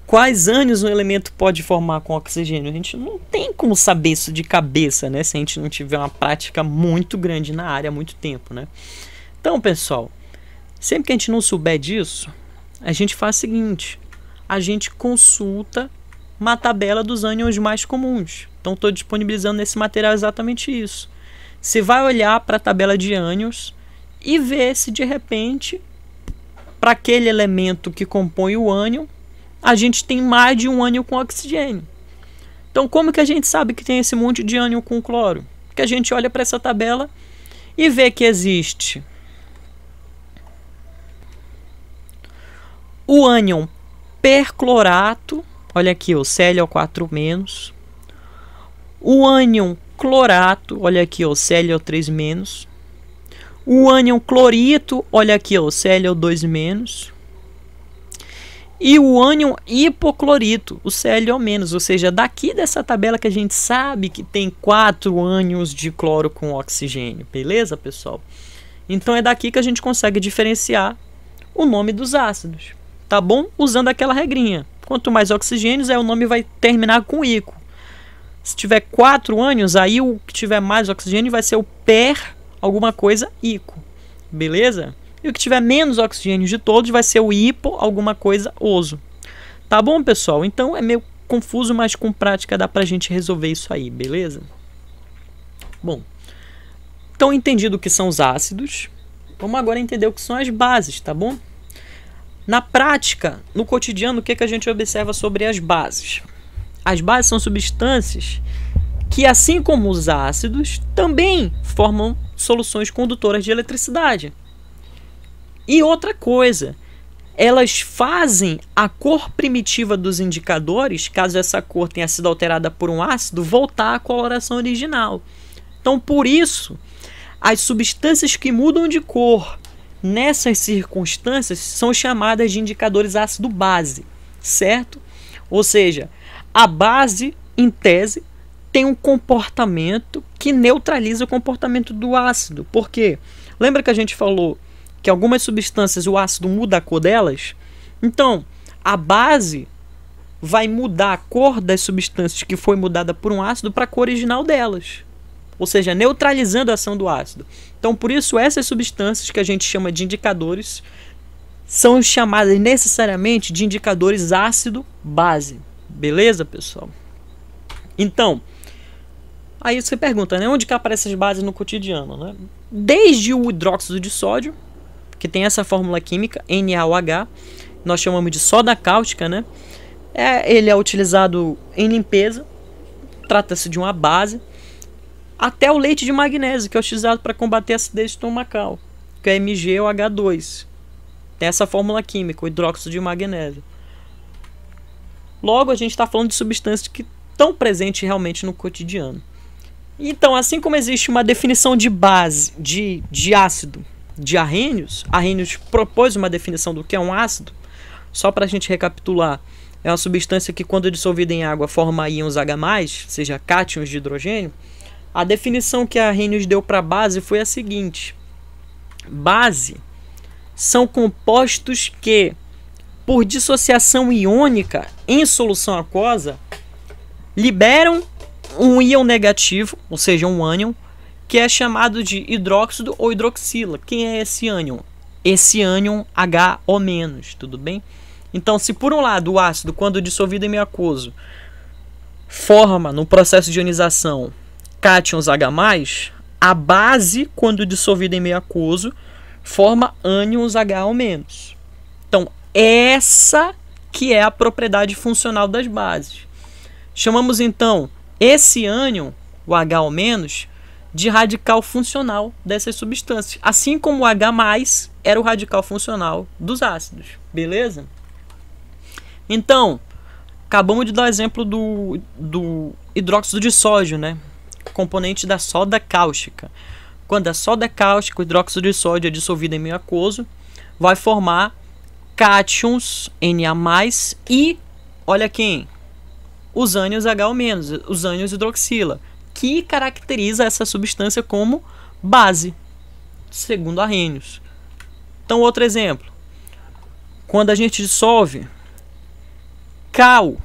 quais ânions um elemento pode formar com oxigênio? A gente não tem como saber isso de cabeça, né? Se a gente não tiver uma prática muito grande na área há muito tempo, né? Então, pessoal, sempre que a gente não souber disso, a gente faz o seguinte: a gente consulta uma tabela dos ânions mais comuns. Então, estou disponibilizando nesse material exatamente isso. Você vai olhar para a tabela de ânions e ver se de repente, para aquele elemento que compõe o ânion, a gente tem mais de um ânion com oxigênio. Então, como que a gente sabe que tem esse monte de ânion com cloro? Porque a gente olha para essa tabela e vê que existe o ânion perclorato, olha aqui, o Cl4-, o ânion clorato, olha aqui, o Cl3-, o ânion clorito, olha aqui, o Cl2-, e o ânion hipoclorito, o Cl-, ou seja, daqui dessa tabela que a gente sabe que tem 4 ânions de cloro com oxigênio, beleza, pessoal? Então é daqui que a gente consegue diferenciar o nome dos ácidos, tá bom? Usando aquela regrinha. Quanto mais oxigênios, aí o nome vai terminar com ico. Se tiver 4 ânions, aí o que tiver mais oxigênio vai ser o per alguma coisa ico, beleza? E o que tiver menos oxigênio de todos vai ser o hipo alguma coisa oso. Tá bom, pessoal? Então é meio confuso, mas com prática dá pra gente resolver isso aí, beleza? Bom, então entendido o que são os ácidos, vamos agora entender o que são as bases, tá bom? Na prática, no cotidiano, o que a gente observa sobre as bases? As bases são substâncias que, assim como os ácidos, também formam soluções condutoras de eletricidade. E outra coisa, elas fazem a cor primitiva dos indicadores, caso essa cor tenha sido alterada por um ácido, voltar à coloração original. Então, por isso, as substâncias que mudam de cor nessas circunstâncias são chamadas de indicadores ácido-base, certo? Ou seja, a base, em tese, tem um comportamento que neutraliza o comportamento do ácido. Por quê? Lembra que a gente falou que algumas substâncias o ácido muda a cor delas? Então, a base vai mudar a cor das substâncias que foi mudada por um ácido para a cor original delas. Ou seja, neutralizando a ação do ácido. Então, por isso, essas substâncias que a gente chama de indicadores são chamadas necessariamente de indicadores ácido-base. Beleza, pessoal? Então, aí você pergunta, né? Onde que aparecem as bases no cotidiano, né? Desde o hidróxido de sódio, que tem essa fórmula química, NaOH, nós chamamos de soda cáustica, né? Ele é utilizado em limpeza, trata-se de uma base. Até o leite de magnésio, que é utilizado para combater a acidez estomacal, que é MgOH2. Tem essa fórmula química, o hidróxido de magnésio. Logo, a gente está falando de substâncias que estão presentes realmente no cotidiano. Então, assim como existe uma definição de base de ácido de Arrhenius, Arrhenius propôs uma definição do que é um ácido, só para a gente recapitular, é uma substância que quando dissolvida em água forma íons H+, ou seja, cátions de hidrogênio. A definição que a Arrhenius deu para base foi a seguinte: base são compostos que, por dissociação iônica em solução aquosa, liberam um íon negativo, ou seja, um ânion, que é chamado de hidróxido ou hidroxila. Quem é esse ânion? Esse ânion HO-, tudo bem? Então, se por um lado o ácido, quando dissolvido em meio aquoso, forma, no processo de ionização, cátions H+, a base, quando dissolvida em meio aquoso, forma ânions HO-. Então, essa que é a propriedade funcional das bases. Chamamos, então, esse ânion, o HO-, de radical funcional dessas substâncias. Assim como o H+, era o radical funcional dos ácidos. Beleza? Então, acabamos de dar o exemplo do hidróxido de sódio, né? Componente da soda cáustica. Quando a soda cáustica, o hidróxido de sódio é dissolvido em meio aquoso, vai formar cátions Na+, e, olha quem? Os ânions HO-, os ânions hidroxila, que caracteriza essa substância como base, segundo Arrhenius. Então, outro exemplo. Quando a gente dissolve cal,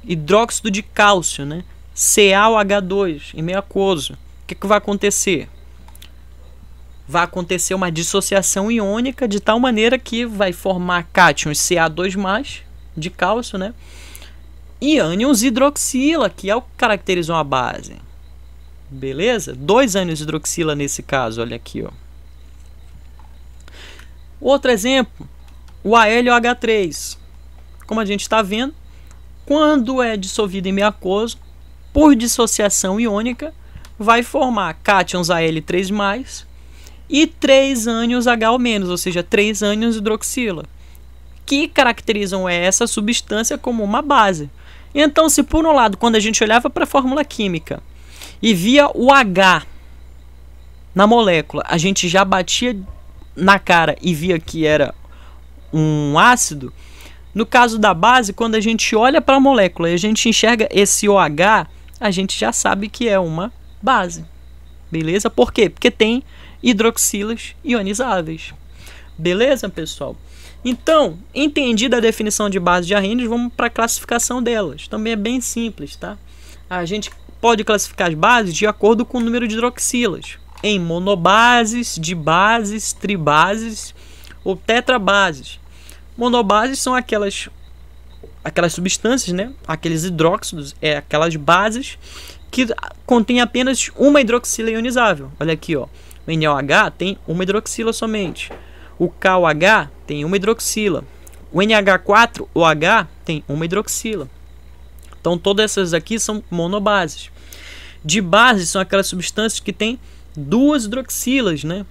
hidróxido de cálcio, né? CaOH2 em meio aquoso, o que vai acontecer? Vai acontecer uma dissociação iônica de tal maneira que vai formar cátions Ca2+, de cálcio, né? E ânions hidroxila, que é o que caracteriza uma base. Beleza? 2 ânions hidroxila nesse caso, olha aqui, ó. Outro exemplo, o AlOH3. Como a gente está vendo, quando é dissolvido em meio aquoso, por dissociação iônica, vai formar cátions Al3+, e 3 ânions HO-, ou seja, 3 ânions hidroxila, que caracterizam essa substância como uma base. Então, se por um lado, quando a gente olhava para a fórmula química e via o H na molécula, a gente já batia na cara e via que era um ácido, no caso da base, quando a gente olha para a molécula e a gente enxerga esse OH, a gente já sabe que é uma base. Beleza? Por quê? Porque tem hidroxilas ionizáveis. Beleza, pessoal? Então, entendida a definição de base de Arrhenius, vamos para a classificação delas. Também é bem simples, tá? A gente pode classificar as bases de acordo com o número de hidroxilas, em monobases, dibases, tribases ou tetrabases. Monobases são aquelas substâncias, né? Aqueles hidróxidos, aquelas bases que contêm apenas uma hidroxila ionizável. Olha aqui, ó. O NaOH tem uma hidroxila somente. O KOH tem uma hidroxila. O NH4OH tem uma hidroxila. Então, todas essas aqui são monobases. Dibases são aquelas substâncias que têm 2 hidroxilas, né?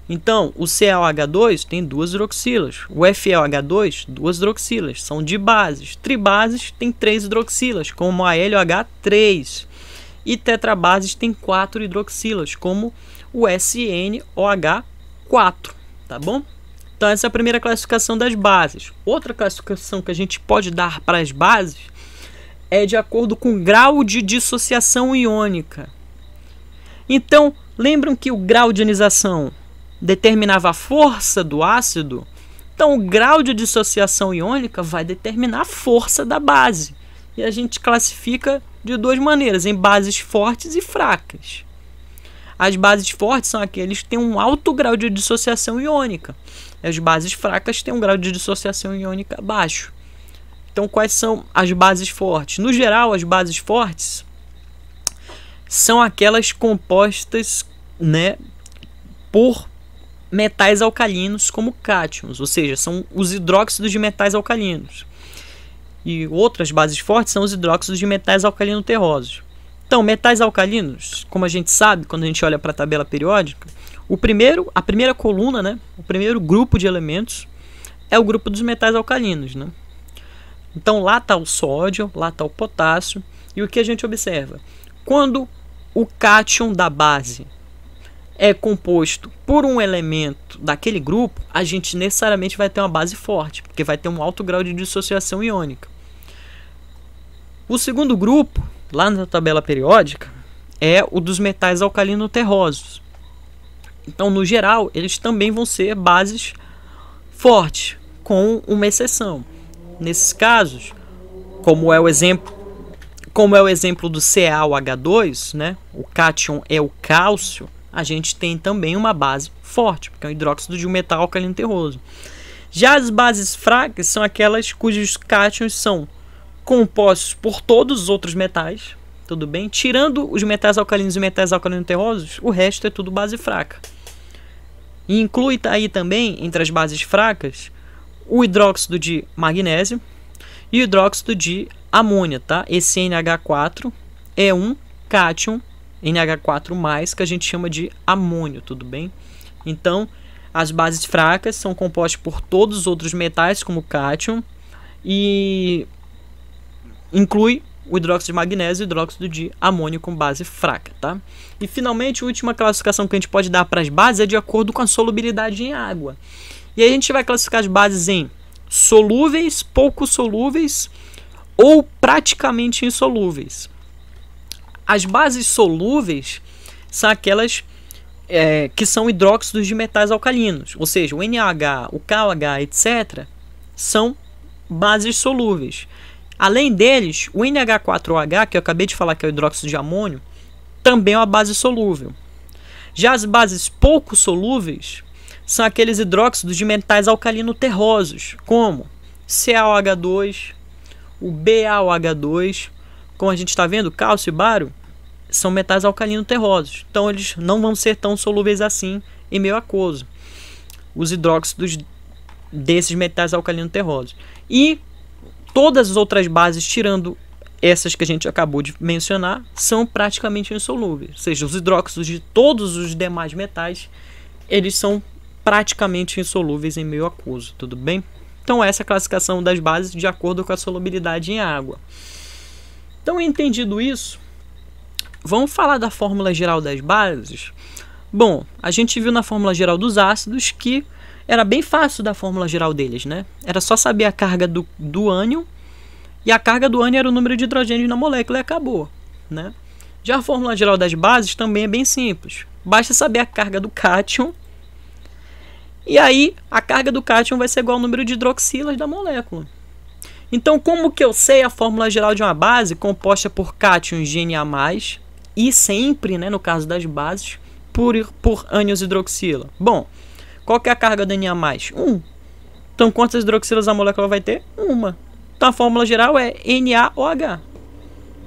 Então, o CaOH2 tem 2 hidroxilas. O FeOH2, 2 hidroxilas. São dibases. Tribases tem 3 hidroxilas, como a LOH3. E tetrabases tem 4 hidroxilas, como o SNOH4. Tá bom? Então, essa é a primeira classificação das bases. Outra classificação que a gente pode dar para as bases é de acordo com o grau de dissociação iônica. Então, lembram que o grau de ionização determinava a força do ácido? Então, o grau de dissociação iônica vai determinar a força da base. E a gente classifica de 2 maneiras, em bases fortes e fracas. As bases fortes são aqueles que têm um alto grau de dissociação iônica. As bases fracas têm um grau de dissociação iônica baixo. Então, quais são as bases fortes? No geral, as bases fortes são aquelas compostas, né, por metais alcalinos como cátions, ou seja, são os hidróxidos de metais alcalinos. E outras bases fortes são os hidróxidos de metais alcalino terrosos. Então, metais alcalinos, como a gente sabe, quando a gente olha para a tabela periódica, a primeira coluna, né, o primeiro grupo de elementos é o grupo dos metais alcalinos, né? Então, lá está o sódio, lá está o potássio. E o que a gente observa? Quando o cátion da base é composto por um elemento daquele grupo, a gente necessariamente vai ter uma base forte, porque vai ter um alto grau de dissociação iônica. O segundo grupo, lá na tabela periódica, é o dos metais alcalino-terrosos. Então, no geral, eles também vão ser bases fortes, com uma exceção. Nesses casos, como é o exemplo do CaOH2, né? O cátion é o cálcio, a gente tem também uma base forte, porque é um hidróxido de um metal alcalino terroso. Já as bases fracas são aquelas cujos cátions são compostos por todos os outros metais, tudo bem? Tirando os metais alcalinos e metais alcalino terrosos, o resto é tudo base fraca. E inclui aí também, entre as bases fracas, o hidróxido de magnésio e o hidróxido de amônia, tá? Esse NH4 é um cátion NH4+, que a gente chama de amônio, tudo bem? Então, as bases fracas são compostas por todos os outros metais, como o cátion, e inclui o hidróxido de magnésio e o hidróxido de amônio com base fraca, tá? E finalmente, a última classificação que a gente pode dar para as bases é de acordo com a solubilidade em água. E aí a gente vai classificar as bases em solúveis, pouco solúveis ou praticamente insolúveis. As bases solúveis são aquelas que são hidróxidos de metais alcalinos, ou seja, o NaH, o KOH, etc., são bases solúveis. Além deles, o NH4OH, que eu acabei de falar que é o hidróxido de amônio, também é uma base solúvel. Já as bases pouco solúveis são aqueles hidróxidos de metais alcalino terrosos, como CaOH2, o BaOH2, como a gente está vendo, cálcio e bário, são metais alcalino terrosos. Então eles não vão ser tão solúveis assim em meio aquoso, os hidróxidos desses metais alcalino terrosos. E todas as outras bases, tirando essas que a gente acabou de mencionar, são praticamente insolúveis. Ou seja, os hidróxidos de todos os demais metais, eles são praticamente insolúveis em meio aquoso, tudo bem? Então essa é a classificação das bases de acordo com a solubilidade em água. Então, entendido isso, vamos falar da fórmula geral das bases? Bom, a gente viu na fórmula geral dos ácidos que era bem fácil da fórmula geral deles, né? Era só saber a carga do ânion, e a carga do ânion era o número de hidrogênios na molécula e acabou, né? Já a fórmula geral das bases também é bem simples. Basta saber a carga do cátion, e aí a carga do cátion vai ser igual ao número de hidroxilas da molécula. Então, como que eu sei a fórmula geral de uma base composta por cátions de Na+, e sempre, né, no caso das bases, por ânions hidroxila? Bom, qual que é a carga da Na+? 1. Então, quantas hidroxilas a molécula vai ter? 1. Então, a fórmula geral é NaOH.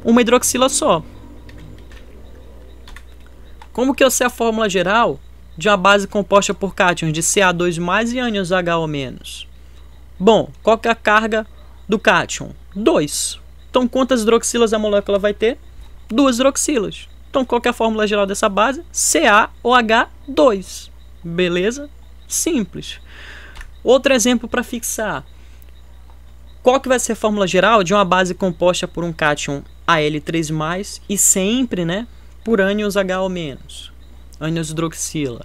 Uma hidroxila só. Como que eu sei a fórmula geral de uma base composta por cátions de Ca2+ e ânions HO-? Bom, qual que é a carga do cátion? 2. Então, quantas hidroxilas a molécula vai ter? 2 hidroxilas. Então, qual que é a fórmula geral dessa base? CaOH2. Beleza? Simples. Outro exemplo para fixar. Qual que vai ser a fórmula geral de uma base composta por um cátion Al3+, e sempre, né, por ânions HO-, ânions hidroxila?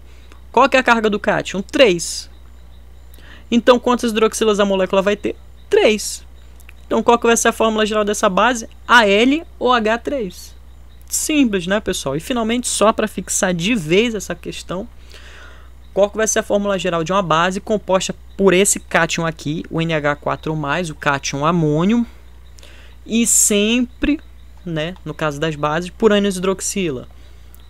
Qual que é a carga do cátion? 3. Então, quantas hidroxilas a molécula vai ter? 3. Então, qual que vai ser a fórmula geral dessa base? AlOH3. Simples, né, pessoal? E, finalmente, só para fixar de vez essa questão, qual que vai ser a fórmula geral de uma base composta por esse cátion aqui, o NH4+, o cátion amônio, e sempre, né, no caso das bases, por ânions hidroxila?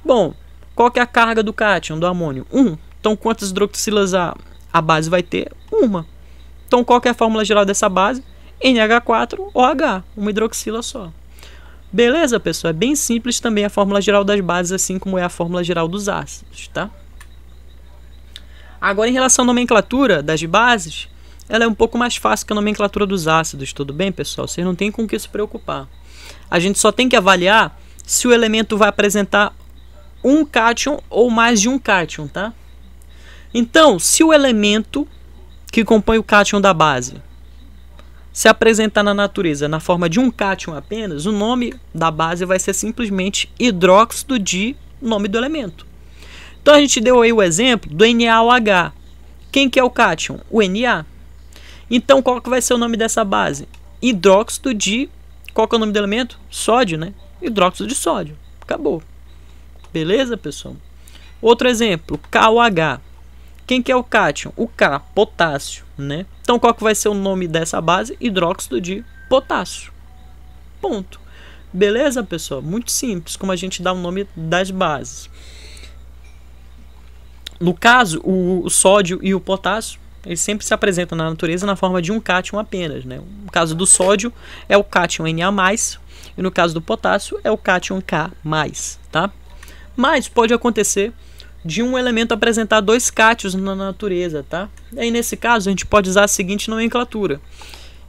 Bom, qual que é a carga do cátion, do amônio? 1. Então, quantas hidroxilas a base vai ter? 1. Então, qual que é a fórmula geral dessa base? NH4OH, uma hidroxila só. Beleza, pessoal? É bem simples também a fórmula geral das bases, assim como é a fórmula geral dos ácidos, tá? Agora, em relação à nomenclatura das bases, ela é um pouco mais fácil que a nomenclatura dos ácidos, tudo bem, pessoal? Vocês não tem com o que se preocupar. A gente só tem que avaliar se o elemento vai apresentar um cátion ou mais de um cátion, tá? Então, se o elemento que compõe o cátion da base se apresentar na natureza na forma de um cátion apenas, o nome da base vai ser simplesmente hidróxido de nome do elemento. Então a gente deu aí o exemplo do NaOH. Quem que é o cátion? O Na. Então qual que vai ser o nome dessa base? Hidróxido de... Qual que é o nome do elemento? Sódio, né? Hidróxido de sódio. Acabou. Beleza, pessoal? Outro exemplo, KOH. Quem que é o cátion? O K, potássio, né? Então qual que vai ser o nome dessa base? Hidróxido de potássio. Ponto. Beleza, pessoal? Muito simples como a gente dá o nome das bases. No caso, o sódio e o potássio, eles sempre se apresentam na natureza na forma de um cátion apenas, né? No caso do sódio é o cátion Na+, e no caso do potássio é o cátion K+, tá? Mas pode acontecer de um elemento apresentar 2 cátions na natureza, tá? E aí, nesse caso, a gente pode usar a seguinte nomenclatura: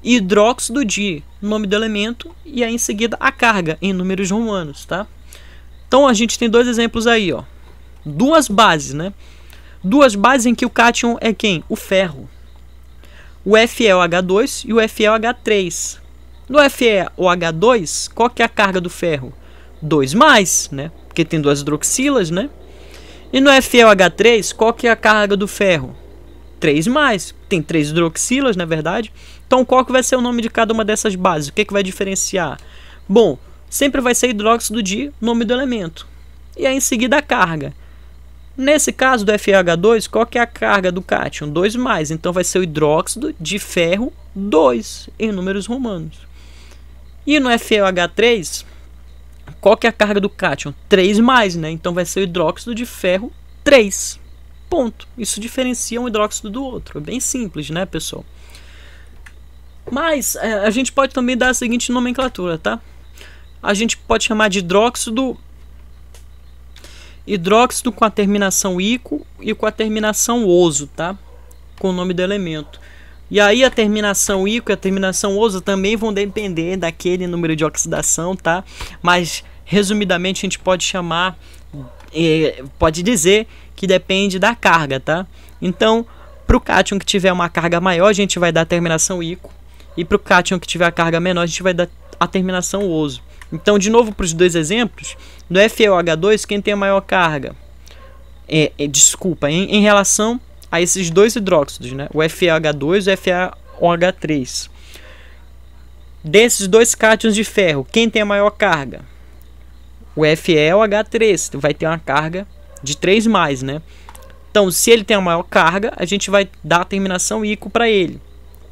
hidróxido de nome do elemento, e aí em seguida a carga em números romanos, tá? Então a gente tem dois exemplos aí, ó. Duas bases, né? Duas bases em que o cátion é quem? O ferro. O FeOH2 e o FeOH3. No FeOH2, qual que é a carga do ferro? 2+, né? Porque tem duas hidroxilas, né? E no FeOH3, qual que é a carga do ferro? 3+. Tem 3 hidroxilas, na verdade. Então, qual que vai ser o nome de cada uma dessas bases? O que vai diferenciar? Bom, sempre vai ser hidróxido de nome do elemento. E aí, em seguida, a carga. Nesse caso do FeOH2, qual que é a carga do cátion? 2+. Então, vai ser o hidróxido de ferro 2, em números romanos. E no FeOH3, qual que é a carga do cátion? 3+, né? Então, vai ser o hidróxido de ferro 3. Ponto. Isso diferencia um hidróxido do outro. É bem simples, né, pessoal? Mas a gente pode também dar a seguinte nomenclatura, tá? A gente pode chamar de hidróxido com a terminação ico e com a terminação oso, tá? Com o nome do elemento. E aí a terminação ico e a terminação oso também vão depender daquele número de oxidação, tá? Mas resumidamente a gente pode chamar, pode dizer que depende da carga, tá? Então, para o cátion que tiver uma carga maior, a gente vai dar a terminação ico. E para o cátion que tiver a carga menor, a gente vai dar a terminação oso. Então, de novo, para os dois exemplos, no FeOH2, quem tem a maior carga? Em relação a esses dois hidróxidos, né? O FeOH2 e o FeOH3. Desses dois cátions de ferro, quem tem a maior carga? O FeOH3 vai ter uma carga de 3+, né? Então, se ele tem a maior carga, a gente vai dar a terminação ico para ele.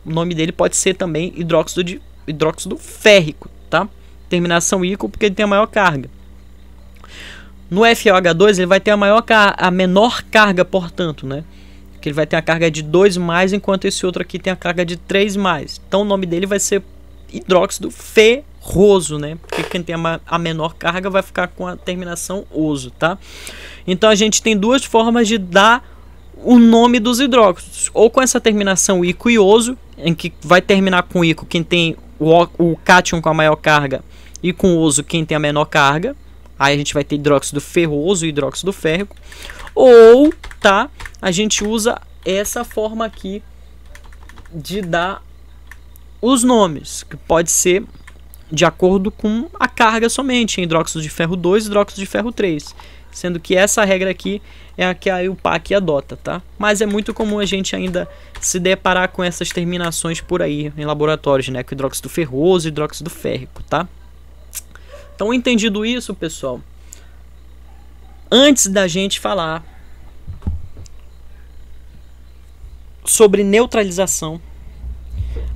O nome dele pode ser também hidróxido férrico, tá? Terminação ico porque ele tem a maior carga. No FeOH2 ele vai ter a menor carga, portanto, né? Que ele vai ter a carga de 2+, enquanto esse outro aqui tem a carga de 3+. Então o nome dele vai ser hidróxido ferroso, né? Porque quem tem a menor carga vai ficar com a terminação oso, tá? Então a gente tem duas formas de dar o nome dos hidróxidos, ou com essa terminação ico e oso, em que vai terminar com ico quem tem o cátion com a maior carga e com oso quem tem a menor carga. Aí a gente vai ter hidróxido ferroso e hidróxido férrico. Ou, tá, a gente usa essa forma aqui de dar os nomes, que pode ser de acordo com a carga somente, em hidróxido de ferro 2 e hidróxido de ferro 3. Sendo que essa regra aqui é a que a IUPAC adota, tá? Mas é muito comum a gente ainda se deparar com essas terminações por aí em laboratórios, né? Com hidróxido ferroso e hidróxido férrico, tá? Então, entendido isso, pessoal, antes da gente falar sobre neutralização,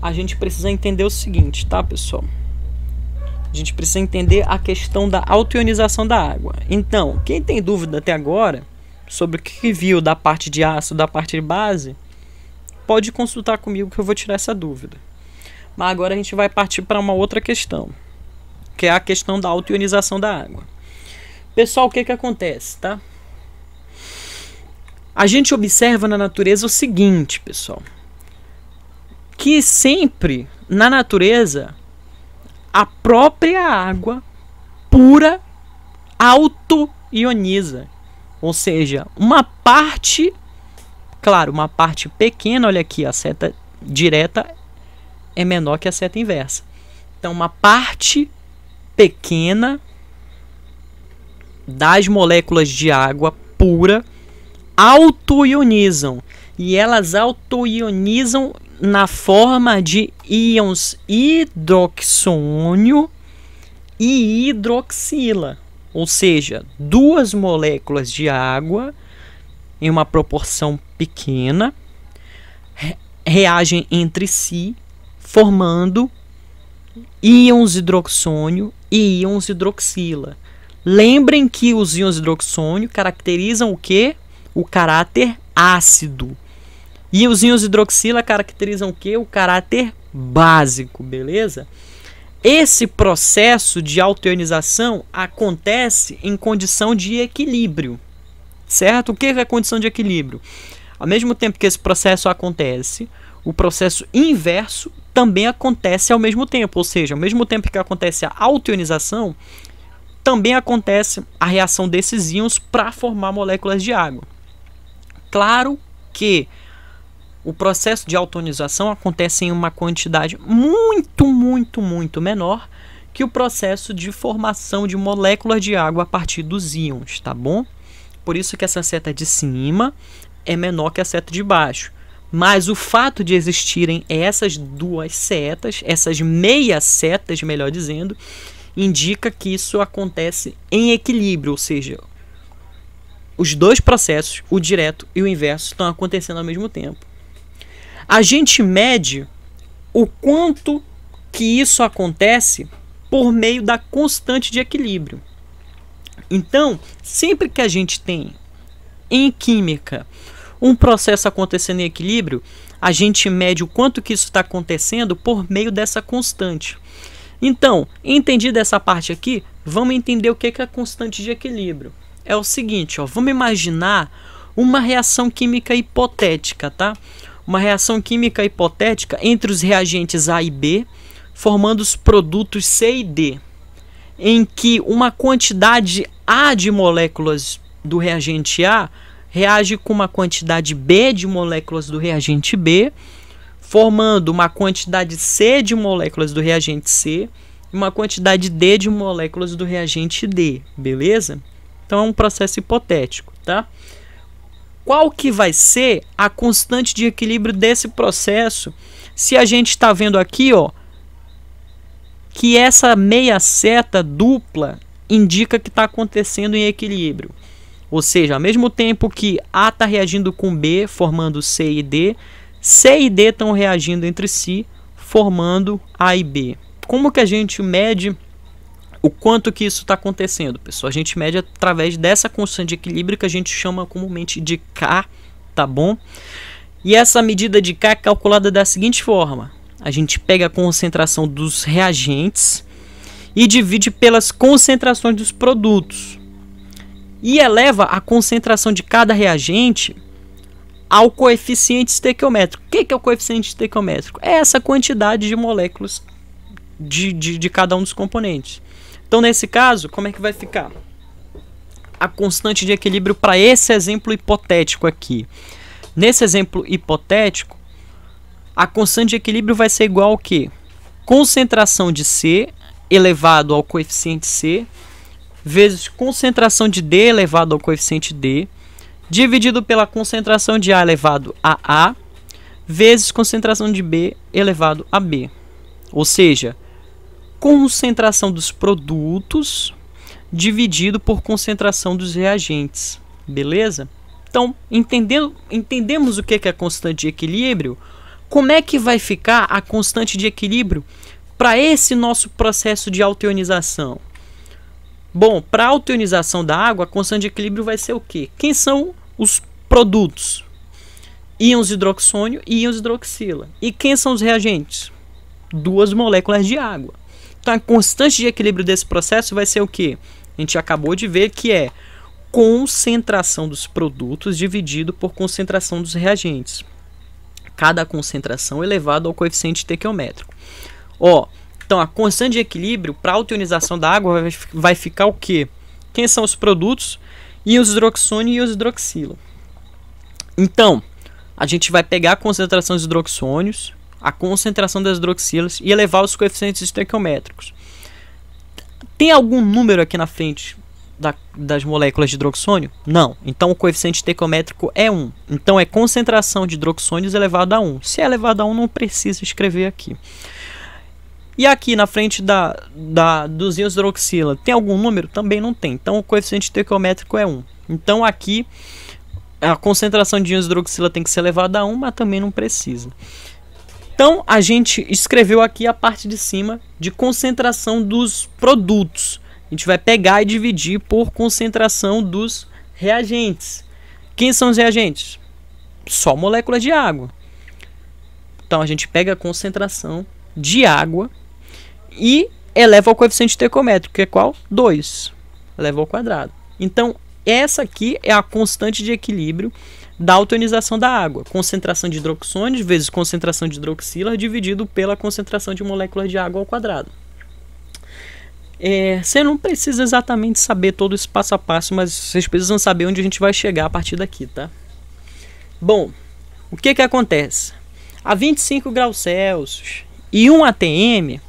a gente precisa entender o seguinte, tá, pessoal? A gente precisa entender a questão da autoionização da água. Então, quem tem dúvida até agora sobre o que viu da parte de ácido, da parte de base, pode consultar comigo que eu vou tirar essa dúvida. Mas agora a gente vai partir para uma outra questão, que é a questão da autoionização da água. Pessoal, o que acontece, tá? A gente observa na natureza o seguinte, pessoal, que sempre na natureza a própria água pura autoioniza. Ou seja, uma parte, claro, uma parte pequena, olha aqui, a seta direta é menor que a seta inversa. Então, uma parte pequena das moléculas de água pura autoionizam. E elas autoionizam na forma de íons hidroxônio e hidroxila. Ou seja, duas moléculas de água em uma proporção pequena reagem entre si, formando íons hidroxônio e íons hidroxila. Lembrem que os íons hidroxônio caracterizam o quê? O caráter ácido. E os íons hidroxila caracterizam o quê? O caráter básico, beleza? Esse processo de autoionização acontece em condição de equilíbrio, certo? O que é a condição de equilíbrio? Ao mesmo tempo que esse processo acontece, o processo inverso também acontece ao mesmo tempo, ou seja, ao mesmo tempo que acontece a autoionização, também acontece a reação desses íons para formar moléculas de água. Claro que o processo de autoionização acontece em uma quantidade muito menor que o processo de formação de moléculas de água a partir dos íons, tá bom? Por isso que essa seta de cima é menor que a seta de baixo. Mas o fato de existirem essas duas setas, essas meias setas, melhor dizendo, indica que isso acontece em equilíbrio, ou seja, os dois processos, o direto e o inverso, estão acontecendo ao mesmo tempo. A gente mede o quanto que isso acontece por meio da constante de equilíbrio. Então, sempre que a gente tem em química um processo acontecendo em equilíbrio, a gente mede o quanto que isso está acontecendo por meio dessa constante. Então, entendida essa parte aqui, vamos entender o que é a constante de equilíbrio. É o seguinte, ó, vamos imaginar uma reação química hipotética, tá? Uma reação química hipotética entre os reagentes A e B, formando os produtos C e D, em que uma quantidade A de moléculas do reagente A reage com uma quantidade B de moléculas do reagente B, formando uma quantidade C de moléculas do reagente C e uma quantidade D de moléculas do reagente D, beleza? Então é um processo hipotético, tá? Qual que vai ser a constante de equilíbrio desse processo? Se a gente está vendo aqui, ó, que essa meia seta dupla indica que está acontecendo em equilíbrio. Ou seja, ao mesmo tempo que A está reagindo com B, formando C e D, C e D estão reagindo entre si, formando A e B. Como que a gente mede o quanto que isso está acontecendo, pessoal? A gente mede através dessa constante de equilíbrio que a gente chama comumente de K, tá bom? E essa medida de K é calculada da seguinte forma. A gente pega a concentração dos reagentes e divide pelas concentrações dos produtos. E eleva a concentração de cada reagente ao coeficiente estequiométrico. O que é o coeficiente estequiométrico? É essa quantidade de moléculas de cada um dos componentes. Então, nesse caso, como é que vai ficar a constante de equilíbrio para esse exemplo hipotético aqui? Nesse exemplo hipotético, a constante de equilíbrio vai ser igual ao quê? Concentração de C elevado ao coeficiente C vezes concentração de D elevado ao coeficiente D, dividido pela concentração de A elevado a A, vezes concentração de B elevado a B. Ou seja, concentração dos produtos dividido por concentração dos reagentes. Beleza? Então, entendemos o que é a constante de equilíbrio. Como é que vai ficar a constante de equilíbrio para esse nosso processo de autoionização? Bom, para a autoionização da água, a constante de equilíbrio vai ser o quê? Quem são os produtos? Íons hidroxônio e íons hidroxila. E quem são os reagentes? Duas moléculas de água. Então, a constante de equilíbrio desse processo vai ser o quê? A gente acabou de ver que é concentração dos produtos dividido por concentração dos reagentes. Cada concentração elevado ao coeficiente estequiométrico. Ó, então a constante de equilíbrio para a autoionização da água vai ficar o quê? Quem são os produtos? Íons hidroxônio e íons hidroxila. Então, a gente vai pegar a concentração dos hidroxônios, a concentração das hidroxilas e elevar os coeficientes estequiométricos. Tem algum número aqui na frente das moléculas de hidroxônio? Não. Então o coeficiente estequiométrico é 1. Então é concentração de hidroxônios elevado a 1. Se é elevado a 1, não precisa escrever aqui. E aqui na frente dos íons hidroxila, tem algum número? Também não tem. Então o coeficiente estequiométrico é 1. Então aqui a concentração de íons hidroxila tem que ser elevada a 1, mas também não precisa. Então a gente escreveu aqui a parte de cima de concentração dos produtos. A gente vai pegar e dividir por concentração dos reagentes. Quem são os reagentes? Só moléculas de água. Então a gente pega a concentração de água e eleva ao coeficiente estequiométrico, que é qual? 2. Eleva ao quadrado. Então essa aqui é a constante de equilíbrio da autoionização da água. Concentração de hidroxônios vezes concentração de hidroxila dividido pela concentração de moléculas de água ao quadrado. Você não precisa exatamente saber todo esse passo a passo, mas vocês precisam saber onde a gente vai chegar a partir daqui, tá? Bom, o que acontece? A 25 graus Celsius e 1 atm,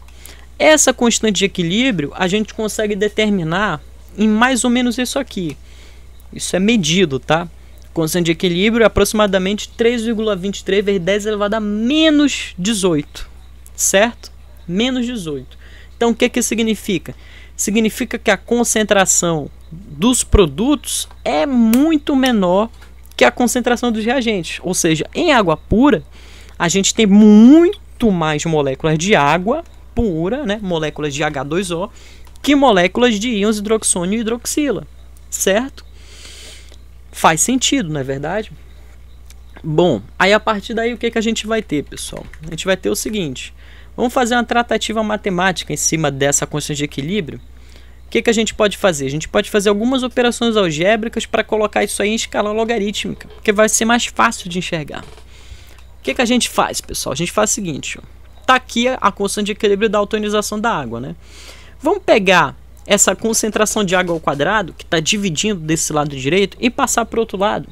essa constante de equilíbrio a gente consegue determinar em mais ou menos isso aqui. Isso é medido, tá? Constante de equilíbrio é aproximadamente 3,23 vezes 10 elevado a menos 18, certo? Menos 18. Então o que significa? Significa que a concentração dos produtos é muito menor que a concentração dos reagentes. Ou seja, em água pura, a gente tem muito mais moléculas de água pura, né? Moléculas de H2O, que moléculas de íons hidroxônio e hidroxila, certo? Faz sentido, não é verdade? Bom, aí a partir daí o que a gente vai ter, pessoal? A gente vai ter o seguinte: vamos fazer uma tratativa matemática em cima dessa constante de equilíbrio. O que a gente pode fazer? A gente pode fazer algumas operações algébricas para colocar isso aí em escala logarítmica, porque vai ser mais fácil de enxergar. O que a gente faz, pessoal? A gente faz o seguinte: está aqui a constante de equilíbrio da autoionização da água, né? Vamos pegar essa concentração de água ao quadrado, que está dividindo desse lado direito, e passar para o outro lado.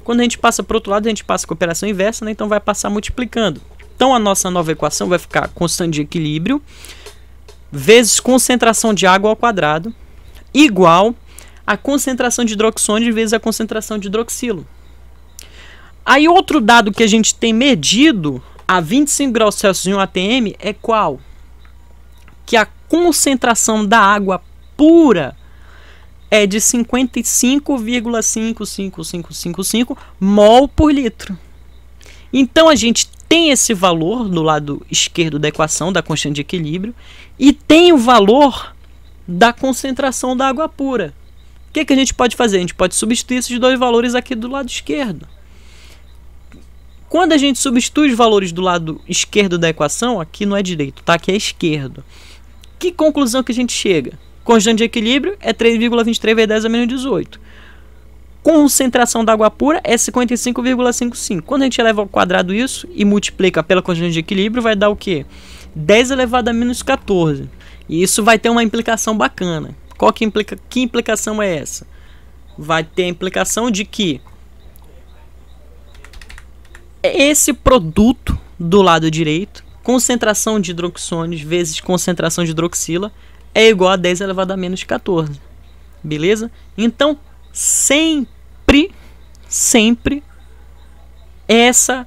Quando a gente passa para o outro lado, a gente passa com a operação inversa, né? Então vai passar multiplicando. Então a nossa nova equação vai ficar constante de equilíbrio vezes concentração de água ao quadrado igual a concentração de hidroxônio vezes a concentração de hidroxilo. Aí outro dado que a gente tem medido a 25 graus Celsius em 1 atm é qual? Que a concentração da água pura é de 55,55555 mol por litro. Então a gente tem esse valor do lado esquerdo da equação da constante de equilíbrio e tem o valor da concentração da água pura. O que a gente pode fazer? A gente pode substituir esses dois valores aqui do lado esquerdo. Quando a gente substitui os valores do lado esquerdo da equação, aqui não é direito, tá? Aqui é esquerdo. Que conclusão que a gente chega? Constante de equilíbrio é 3,23 vezes 10 a menos 18. Concentração da água pura é 55,55. Quando a gente eleva ao quadrado isso e multiplica pela constante de equilíbrio, vai dar o quê? 10 elevado a menos 14. E isso vai ter uma implicação bacana. Que implicação é essa? Vai ter a implicação de que esse produto do lado direito, concentração de hidroxônios vezes concentração de hidroxila, é igual a 10 elevado a menos 14. Beleza? Então, sempre essa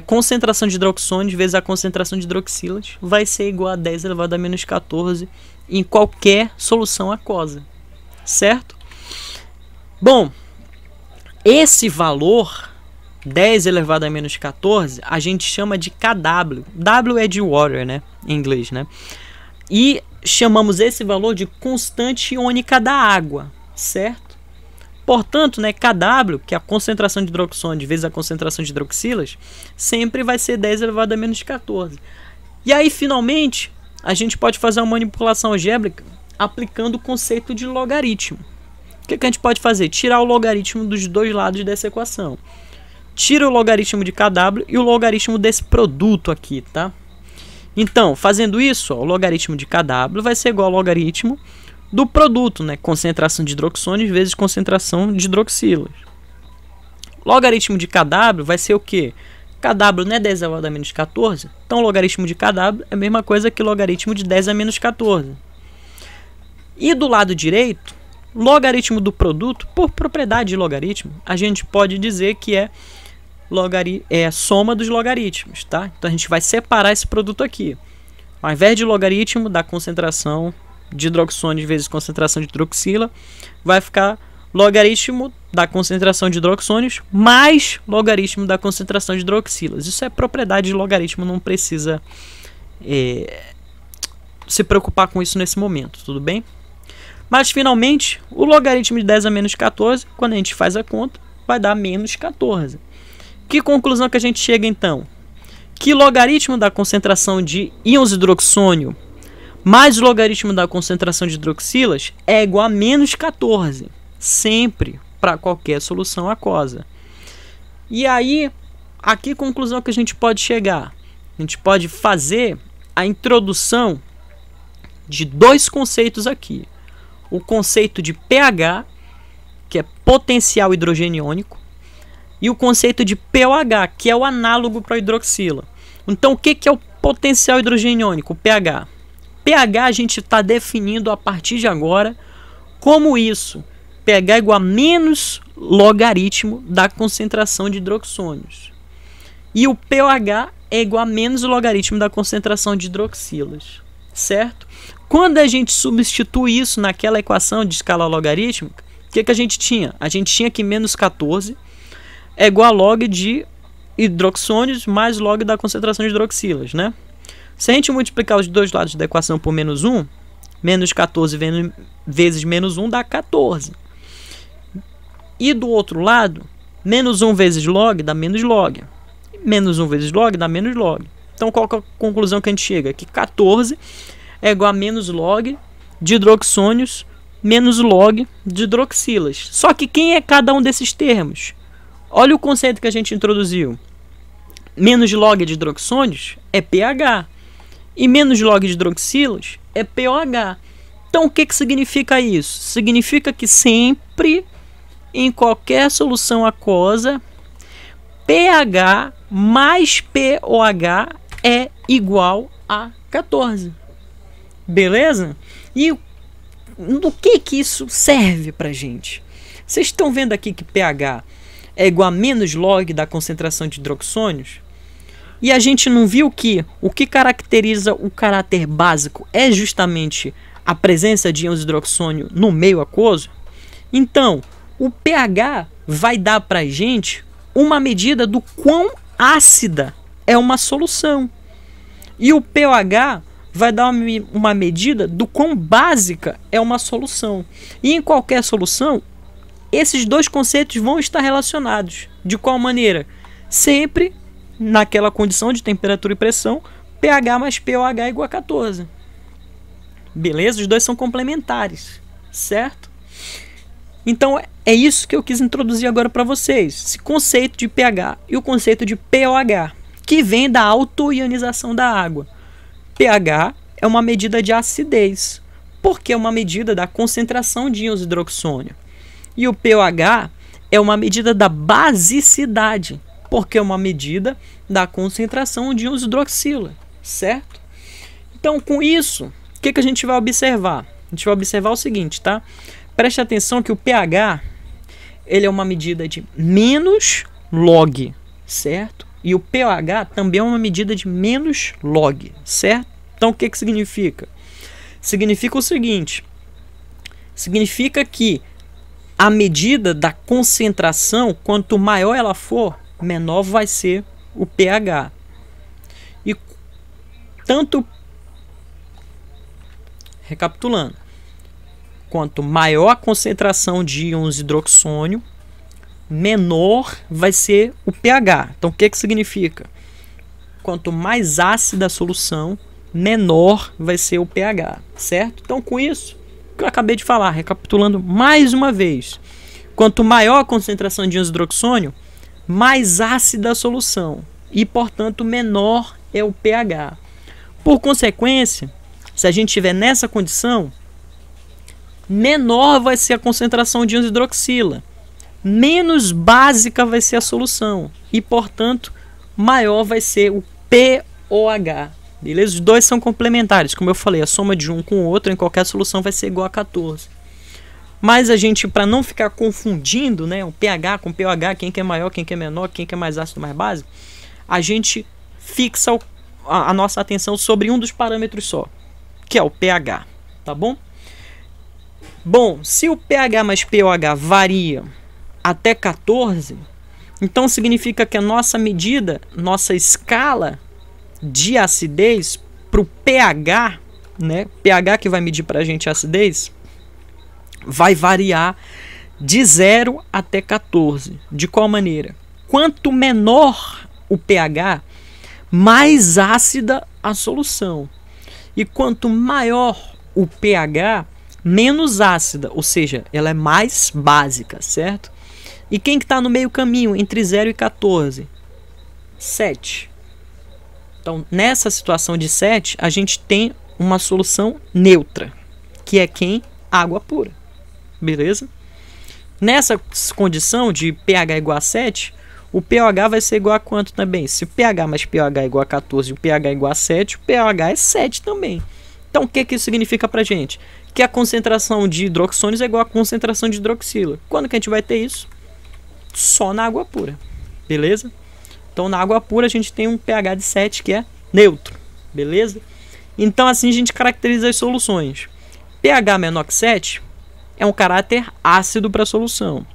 concentração de hidroxônios vezes a concentração de hidroxilas vai ser igual a 10 elevado a menos 14 em qualquer solução aquosa. Certo? Bom, esse valor 10 elevado a menos 14 a gente chama de kW. W é de water, né? Em inglês, né? E chamamos esse valor de constante iônica da água, certo? Portanto, né, Kw, que é a concentração de hidroxônio vezes a concentração de hidroxilas, sempre vai ser 10 elevado a menos 14. E aí, finalmente, a gente pode fazer uma manipulação algébrica aplicando o conceito de logaritmo. O que a gente pode fazer? Tirar o logaritmo dos dois lados dessa equação. Tira o logaritmo de Kw e o logaritmo desse produto aqui, tá? Então, fazendo isso, ó, o logaritmo de Kw vai ser igual ao logaritmo do produto, né? Concentração de hidroxônios vezes concentração de hidroxilas. Logaritmo de Kw vai ser o quê? Kw não é 10 elevado a menos 14? Então, o logaritmo de Kw é a mesma coisa que o logaritmo de 10 a menos 14. E do lado direito, logaritmo do produto, por propriedade de logaritmo, a gente pode dizer que é a soma dos logaritmos, tá? Então a gente vai separar esse produto aqui. Ao invés de logaritmo da concentração de hidroxônios vezes concentração de hidroxila, vai ficar logaritmo da concentração de hidroxônios mais logaritmo da concentração de hidroxilas. Isso é propriedade de logaritmo, não precisa se preocupar com isso nesse momento, tudo bem? Mas finalmente, o logaritmo de 10 a menos 14, quando a gente faz a conta, vai dar menos 14. Que conclusão que a gente chega então? Que logaritmo da concentração de íons hidroxônio mais o logaritmo da concentração de hidroxilas é igual a menos 14. Sempre, para qualquer solução aquosa. E aí, a que conclusão que a gente pode chegar? A gente pode fazer a introdução de dois conceitos aqui. O conceito de pH, que é potencial hidrogeniônico, e o conceito de pOH, que é o análogo para a hidroxila. Então, o que é o potencial hidrogeniônico, o pH? pH a gente está definindo a partir de agora como isso. pH é igual a menos logaritmo da concentração de hidroxônios. E o pOH é igual a menos logaritmo da concentração de hidroxilas. Certo? Quando a gente substitui isso naquela equação de escala logarítmica, o que a gente tinha? A gente tinha que menos 14 é igual a log de hidroxônios mais log da concentração de hidroxilas, né? Se a gente multiplicar os dois lados da equação por menos 1, menos 14 vezes menos 1 dá 14. E do outro lado, menos 1 vezes log dá menos log. Menos 1 vezes log dá menos log. Então, qual que é a conclusão que a gente chega? Que 14 é igual a menos log de hidroxônios menos log de hidroxilas. Só que quem é cada um desses termos? Olha o conceito que a gente introduziu. Menos log de hidroxônios é pH. E menos log de hidroxilas é pOH. Então, o que significa isso? Significa que sempre, em qualquer solução aquosa, pH mais pOH é igual a 14. Beleza? E do que isso serve pra gente? Vocês estão vendo aqui que pH é igual a menos log da concentração de hidroxônios? E a gente não viu que o que caracteriza o caráter básico é justamente a presença de íons de hidroxônio no meio aquoso? Então, o pH vai dar pra gente uma medida do quão ácida é uma solução. E o pOH vai dar uma medida do quão básica é uma solução. E em qualquer solução, esses dois conceitos vão estar relacionados. De qual maneira? Sempre naquela condição de temperatura e pressão, pH mais pOH é igual a 14. Beleza? Os dois são complementares, certo? Então, é isso que eu quis introduzir agora para vocês. Esse conceito de pH e o conceito de pOH, que vem da autoionização da água. pH é uma medida de acidez, porque é uma medida da concentração de íons de hidroxônio. E o pOH é uma medida da basicidade, porque é uma medida da concentração de íons de hidroxila, certo? Então, com isso, o que a gente vai observar? A gente vai observar o seguinte, tá? Preste atenção que o pH ele é uma medida de menos log, certo? E o pOH também é uma medida de menos log, certo? Então, o que significa? Significa o seguinte, significa que a medida da concentração, quanto maior ela for, menor vai ser o pH. E tanto, recapitulando, quanto maior a concentração de íons de hidroxônio, menor vai ser o pH. Então, o que significa? Quanto mais ácida a solução, menor vai ser o pH, certo? Então, com isso que eu acabei de falar, recapitulando mais uma vez, quanto maior a concentração de íons de hidroxônio, mais ácida a solução e, portanto, menor é o pH. Por consequência, se a gente estiver nessa condição, menor vai ser a concentração de íons de hidroxila, menos básica vai ser a solução e, portanto, maior vai ser o pOH. Beleza? Os dois são complementares. Como eu falei, a soma de um com o outro em qualquer solução vai ser igual a 14. Mas a gente, para não ficar confundindo, né, o pH com pOH, quem que é maior, quem que é menor, quem que é mais ácido, mais básico, a gente fixa a nossa atenção sobre um dos parâmetros só, que é o pH, tá bom? Bom, se o pH mais pOH varia até 14, então significa que a nossa medida, nossa escala de acidez para o pH, né, pH que vai medir para a gente a acidez, vai variar de 0 até 14. De qual maneira? Quanto menor o pH, mais ácida a solução. E quanto maior o pH, menos ácida, ou seja, ela é mais básica, certo? E quem que está no meio caminho entre 0 e 14? 7. Então, nessa situação de 7, a gente tem uma solução neutra, que é quem? Água pura. Beleza? Nessa condição de pH igual a 7, o pH vai ser igual a quanto também? Se o pH mais pH é igual a 14 e o pH é igual a 7, o pH é 7 também. Então o que isso significa pra gente? Que a concentração de hidroxônios é igual à concentração de hidroxila. Quando que a gente vai ter isso? Só na água pura. Beleza? Então na água pura a gente tem um pH de 7 que é neutro. Beleza? Então assim a gente caracteriza as soluções. pH menor que 7 é um caráter ácido para a solução,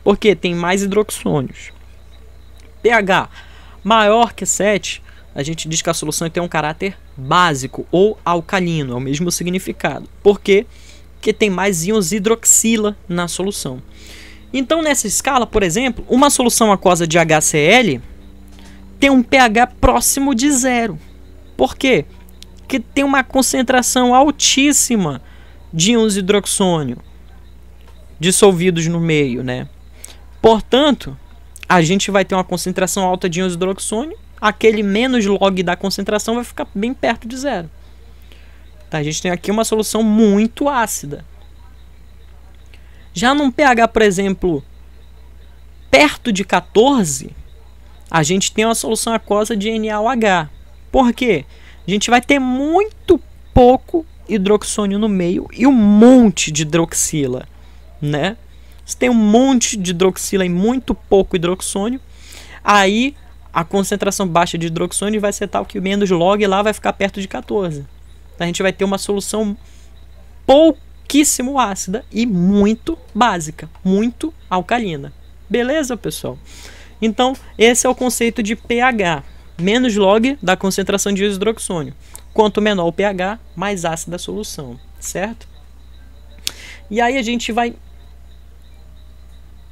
porque tem mais hidroxônios. pH maior que 7, a gente diz que a solução tem um caráter básico ou alcalino, é o mesmo significado. Por quê? Porque tem mais íons hidroxila na solução. Então nessa escala, por exemplo, uma solução aquosa de HCl tem um pH próximo de 0. Por quê? Porque tem uma concentração altíssima de íons hidroxônio dissolvidos no meio, né? Portanto, a gente vai ter uma concentração alta de íons hidroxônio, aquele menos log da concentração vai ficar bem perto de 0. Tá, a gente tem aqui uma solução muito ácida. Já num pH, por exemplo, perto de 14, a gente tem uma solução aquosa de NaOH. Por quê? A gente vai ter muito pouco hidroxônio no meio e um monte de hidroxila, né? Se tem um monte de hidroxila e muito pouco hidroxônio, aí a concentração baixa de hidroxônio vai ser tal que o menos log lá vai ficar perto de 14. Então a gente vai ter uma solução pouquíssimo ácida e muito básica, muito alcalina. Beleza, pessoal? Então esse é o conceito de pH. Menos log da concentração de hidroxônio. Quanto menor o pH, mais ácida a solução, certo? E aí a gente vai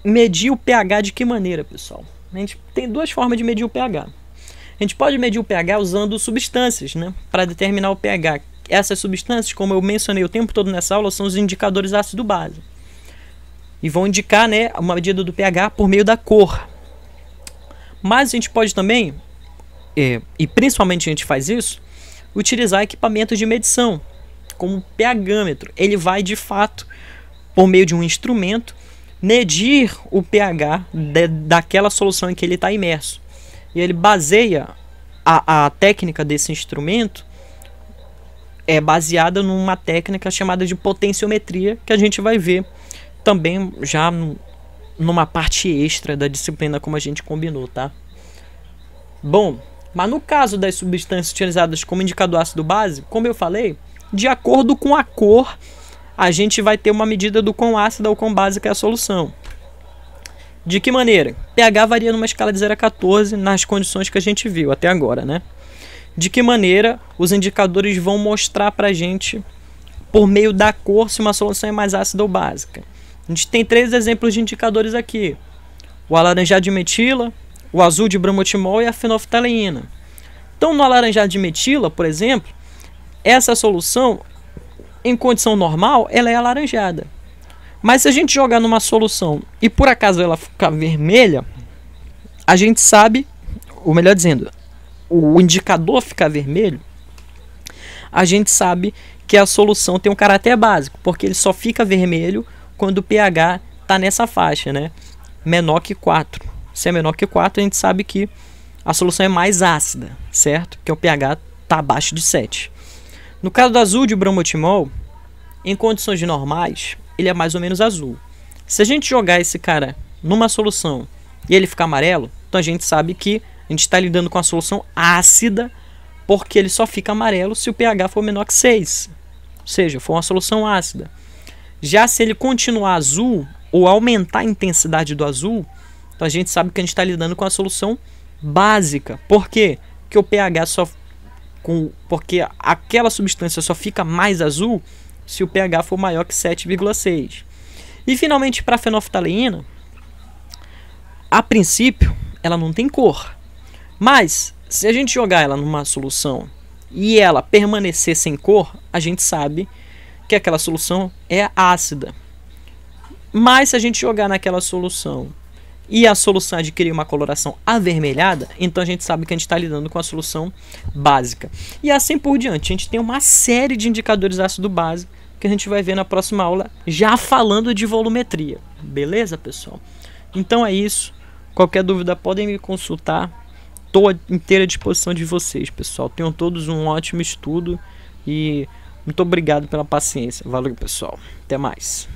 medir o pH de que maneira, pessoal? A gente tem duas formas de medir o pH. A gente pode medir o pH usando substâncias, né, para determinar o pH. Essas substâncias, como eu mencionei o tempo todo nessa aula, são os indicadores ácido-base. E vão indicar, né, uma medida do pH por meio da cor. Mas a gente pode também, e principalmente a gente faz isso, utilizar equipamentos de medição, como o pHmetro. Ele vai, de fato, por meio de um instrumento, medir o pH daquela solução em que ele está imerso. E ele baseia a técnica desse instrumento é baseada numa técnica chamada de potenciometria, que a gente vai ver também já numa parte extra da disciplina, como a gente combinou, tá? Bom, mas no caso das substâncias utilizadas como indicador ácido base, como eu falei, de acordo com a cor, a gente vai ter uma medida do quão ácida ou quão básica é a solução. De que maneira? pH varia numa escala de 0 a 14 nas condições que a gente viu até agora, né? De que maneira os indicadores vão mostrar pra gente, por meio da cor, se uma solução é mais ácida ou básica. A gente tem 3 exemplos de indicadores aqui. O alaranjado de metila, o azul de bromotimol e a fenolftaleína. Então, no alaranjado de metila, por exemplo, essa solução, em condição normal, ela é alaranjada. Mas se a gente jogar numa solução e por acaso ela ficar vermelha, a gente sabe, ou melhor dizendo, o indicador ficar vermelho, a gente sabe que a solução tem um caráter básico, porque ele só fica vermelho quando o pH está nessa faixa, né? Menor que 4. Se é menor que 4, a gente sabe que a solução é mais ácida, certo? Porque o pH está abaixo de 7. No caso do azul de bromotimol, em condições normais, ele é mais ou menos azul. Se a gente jogar esse cara numa solução e ele ficar amarelo, então a gente sabe que a gente está lidando com a solução ácida, porque ele só fica amarelo se o pH for menor que 6. Ou seja, for uma solução ácida. Já se ele continuar azul, ou aumentar a intensidade do azul, então a gente sabe que a gente está lidando com a solução básica. Por quê? Porque o pH porque aquela substância só fica mais azul se o pH for maior que 7,6. E finalmente, para a fenolftaleína, a princípio, ela não tem cor. Mas, se a gente jogar ela numa solução e ela permanecer sem cor, a gente sabe que aquela solução é ácida. Mas, se a gente jogar naquela solução e a solução adquirir uma coloração avermelhada, então a gente sabe que a gente está lidando com a solução básica. E assim por diante, a gente tem uma série de indicadores ácido-base que a gente vai ver na próxima aula, já falando de volumetria. Beleza, pessoal? Então é isso. Qualquer dúvida podem me consultar. Estou à inteira disposição de vocês, pessoal. Tenham todos um ótimo estudo e muito obrigado pela paciência. Valeu, pessoal. Até mais.